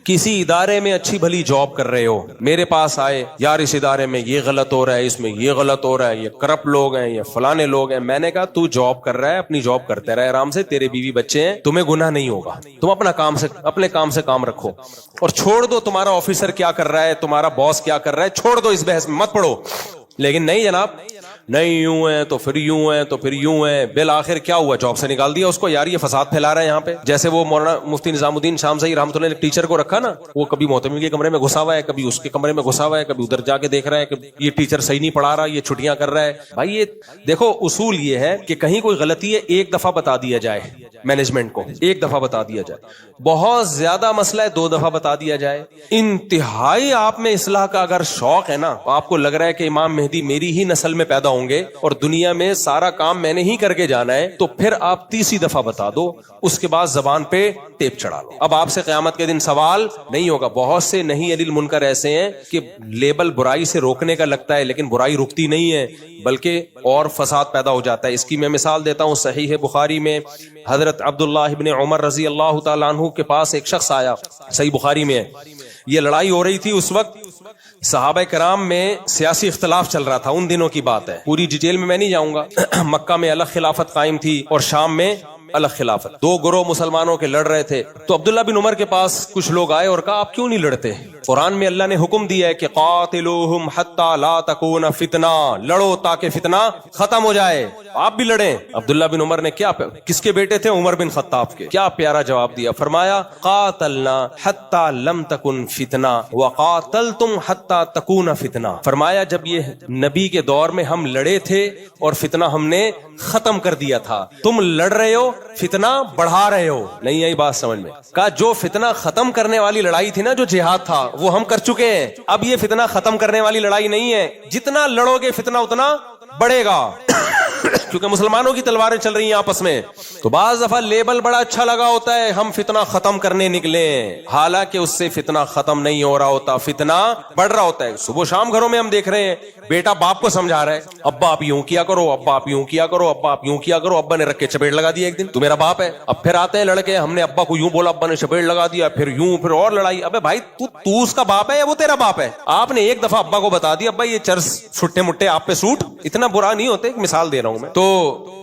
کسی ادارے میں اچھی بھلی جاب کر رہے ہو, میرے پاس آئے یار اس ادارے میں یہ غلط ہو رہا ہے, اس میں یہ غلط ہو رہا ہے, یہ کرپٹ لوگ ہیں, یہ فلانے لوگ ہیں. میں نے کہا تو جاب کر رہا ہے, اپنی جاب کرتے رہے آرام سے, تیرے بیوی بچے ہیں, تمہیں گناہ نہیں ہوگا. تم اپنے کام سے کام رکھو اور چھوڑ دو تمہارا آفیسر کیا کر رہا ہے, تمہارا باس کیا کر رہا ہے, چھوڑ دو, اس بحث میں مت پڑو. لیکن نہیں جناب, نہیں یوں ہے تو پھر یوں ہے تو پھر یوں ہے. بالآخر کیا ہوا, جاب سے نکال دیا اس کو. یار یہ فساد پھیلا رہا ہے یہاں پہ. جیسے وہ مولانا مفتی نظام الدین شامزئی رحمۃ اللہ نے ٹیچر کو رکھا نا, وہ کبھی محتمم کے کمرے میں گھسا ہوا ہے, کبھی اس کے کمرے میں گھسا ہوا ہے, کبھی ادھر جا کے دیکھ رہا ہے کہ یہ ٹیچر صحیح نہیں پڑھا رہا, یہ چھٹیاں کر رہا ہے. بھائی یہ دیکھو اصول یہ ہے کہ کہیں کوئی غلطی ہے ایک دفعہ بتا دیا جائے, مینجمنٹ کو ایک دفعہ بتا دیا جائے. بہت زیادہ مسئلہ ہے 2 دفعہ بتا دیا جائے. انتہائی آپ میں اصلاح کا اگر شوق ہے نا, آپ کو لگ رہا ہے کہ امام مہدی میری ہی نسل میں پیدا لاؤں گے اور دنیا میں سارا کام میں نے ہی کر کے جانا ہے تو پھر آپ 30 دفعہ بتا دو, اس کے بعد زبان پہ ٹیپ چڑھا لو. اب آپ سے قیامت کے دن سوال نہیں ہوگا. بہت سے نہیں علی المنکر ایسے ہیں کہ لیبل برائی سے روکنے کا لگتا ہے لیکن برائی رکتی نہیں ہے بلکہ اور فساد پیدا ہو جاتا ہے. اس کی میں مثال دیتا ہوں. صحیح بخاری میں حضرت عبداللہ ابن عمر رضی اللہ تعالیٰ عنہ کے پاس ایک شخص آیا, صحیح بخاری میں ہے. یہ لڑائی ہو رہی تھی اس وقت, صحابہ کرام میں سیاسی اختلاف چل رہا تھا, ان دنوں کی بات ہے, پوری ڈیٹیل میں نہیں جاؤں گا. مکہ میں الگ خلافت قائم تھی اور شام میں الگ خلافت, دو گروہ مسلمانوں کے لڑ رہے تھے. تو عبداللہ بن عمر کے پاس کچھ لوگ آئے اور کہا آپ کیوں نہیں لڑتے؟ قرآن میں اللہ نے حکم دیا ہے کہ قاتلوہم حتی لا تکون فتنہ, لڑو تاکہ فتنہ ختم ہو جائے, آپ بھی لڑیں. عبداللہ بن عمر نے کیا, کس کے بیٹے تھے؟ عمر بن خطاب کے. کیا پیارا جواب دیا, فرمایا قاتلنا حتی لم تکن فتنہ وقاتلتم حتی تکون فتنہ. فرمایا جب یہ نبی کے دور میں ہم لڑے تھے اور فتنہ ہم نے ختم کر دیا تھا, تم لڑ رہے ہو فتنہ بڑھا رہے ہو. نہیں آئی بات سمجھ میں؟ کہا جو فتنہ ختم کرنے والی لڑائی تھی نا, جو جہاد تھا, وہ ہم کر چکے ہیں. اب یہ فتنہ ختم کرنے والی لڑائی نہیں ہے, جتنا لڑو گے فتنہ اتنا بڑھے گا کیونکہ مسلمانوں کی تلواریں چل رہی ہیں آپس میں. تو بعض دفعہ لیبل بڑا اچھا لگا ہوتا ہے, ہم فتنہ ختم کرنے نکلے, حالانکہ اس سے فتنہ ختم نہیں ہو رہا ہوتا, فتنہ بڑھ رہا ہوتا ہے. صبح شام گھروں میں ہم دیکھ رہے ہیں بیٹا باپ کو سمجھا رہا ہے, ابا آپ یوں کیا کرو, ابا آپ یوں کیا کرو, ابا آپ یوں کیا کرو. ابا نے رکھ کے چپیڑ لگا دیا ایک دن, تو میرا باپ ہے. اب پھر آتے ہیں لڑکے, ہم نے ابا کو یوں بولا, ابا نے چپیڑ لگا دیا, پھر یوں, پھر اور لڑائی. ابے بھائی تو اس کا باپ ہے یا وہ تیرا باپ ہے؟ آپ نے ایک دفعہ ابا کو بتا دیا ابا یہ چرس چھٹے مٹے آپ پہ سوٹ, اتنا برا نہیں ہوتے, ایک مثال دے رہا ہوں میں. تو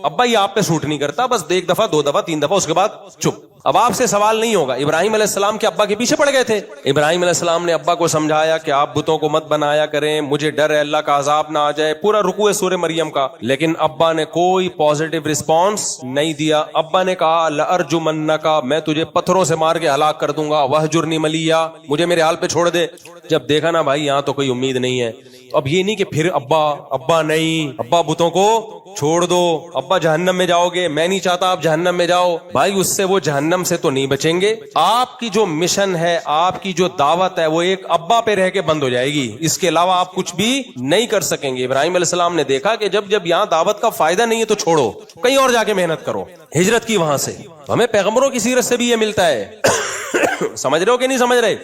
ابا یہ آپ پہ سوٹ نہیں کرتا, بس ایک دفعہ, دو دفعہ, تین دفعہ, اس کے بعد چپ. اب آپ سے سوال نہیں ہوگا. ابراہیم علیہ السلام کے ابا کے پیچھے پڑ گئے تھے. ابراہیم علیہ السلام نے ابا کو سمجھایا کہ آپ بتوں کو مت بنایا کریں, مجھے ڈر ہے اللہ کا عذاب نہ آ جائے, پورا رکوع سورہ مریم کا. لیکن ابا نے کوئی پازیٹیو رسپانس نہیں دیا. ابا نے کہا لأرجمنک, میں تجھے پتھروں سے مار کے ہلاک کر دوں گا, وہجرنی ملیا, مجھے میرے حال پہ چھوڑ دے. جب دیکھا نا بھائی یہاں تو کوئی امید نہیں ہے, اب یہ نہیں کہ پھر ابا نہیں, ابا بتوں کو چھوڑ دو, ابا جہنم میں جاؤ گے, میں نہیں چاہتا آپ جہنم میں جاؤ. بھائی اس سے وہ جہنم سے تو نہیں بچیں گے. آپ کی جو مشن ہے, آپ کی جو دعوت ہے, وہ ایک ابا پہ رہ کے بند ہو جائے گی, اس کے علاوہ آپ کچھ بھی نہیں کر سکیں گے. ابراہیم علیہ السلام نے دیکھا کہ جب یہاں دعوت کا فائدہ نہیں ہے تو چھوڑو, کہیں اور جا کے محنت کرو, ہجرت کی وہاں سے. ہمیں پیغمبروں کی سیرت سے بھی یہ ملتا ہے. سمجھ رہے ہو کہ نہیں سمجھ رہے؟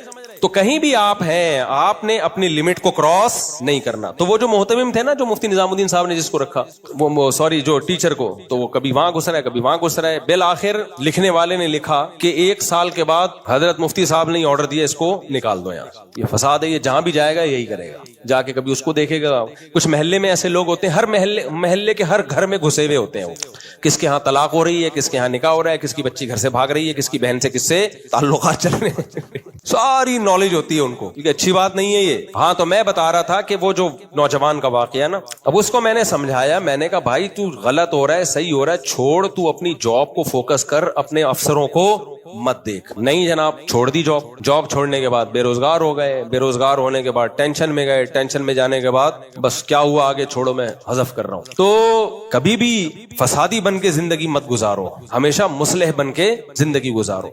تو کہیں بھی آپ ہیں, آپ نے اپنی لمٹ کو کراس نہیں کرنا. تو وہ جو محتمم تھے نا, جو مفتی نظام الدین صاحب نے جس کو رکھا, وہ جو ٹیچر کو, تو وہ کبھی وہاں گھس رہا ہے, کبھی وہاں گھس رہا ہے. بالآخر لکھنے والے نے لکھا کہ 1 سال کے بعد حضرت مفتی صاحب نے آرڈر دیا اس کو نکال دو, یہاں یہ فساد ہے, یہ جہاں بھی جائے گا یہی کرے گا. جا کے کبھی اس کو دیکھے گا. کچھ محلے میں ایسے لوگ ہوتے ہیں, ہر محلے کے ہر گھر میں گھسے ہوئے ہوتے ہیں. وہ کس کے ہاں طلاق ہو رہی ہے, کس کے ہاں نکاح ہو رہا ہے, کس کی بچی گھر سے بھاگ رہی ہے, کس کی بہن سے کس سے تعلقات چل رہے ہیں, ساری نالج ہوتی ہے ان کو. کیونکہ اچھی بات نہیں ہے یہ. ہاں تو میں بتا رہا تھا کہ وہ جو نوجوان کا واقعہ نا, اب اس کو میں نے سمجھایا, میں نے کہا بھائی تو غلط ہو رہا ہے, صحیح ہو رہا ہے, چھوڑ, تو اپنی جاب کو فوکس کر, اپنے افسروں کو مت دیکھ. نہیں جناب, چھوڑ دی جاب چھوڑنے کے بعد بے روزگار ہو گئے, بے روزگار ہونے کے بعد ٹینشن میں گئے, ٹینشن میں جانے کے بعد بس کیا ہوا آگے چھوڑو, میں حذف کر رہا ہوں. تو کبھی بھی فسادی بن کے زندگی مت گزارو, ہمیشہ مصلح بن کے زندگی گزارو.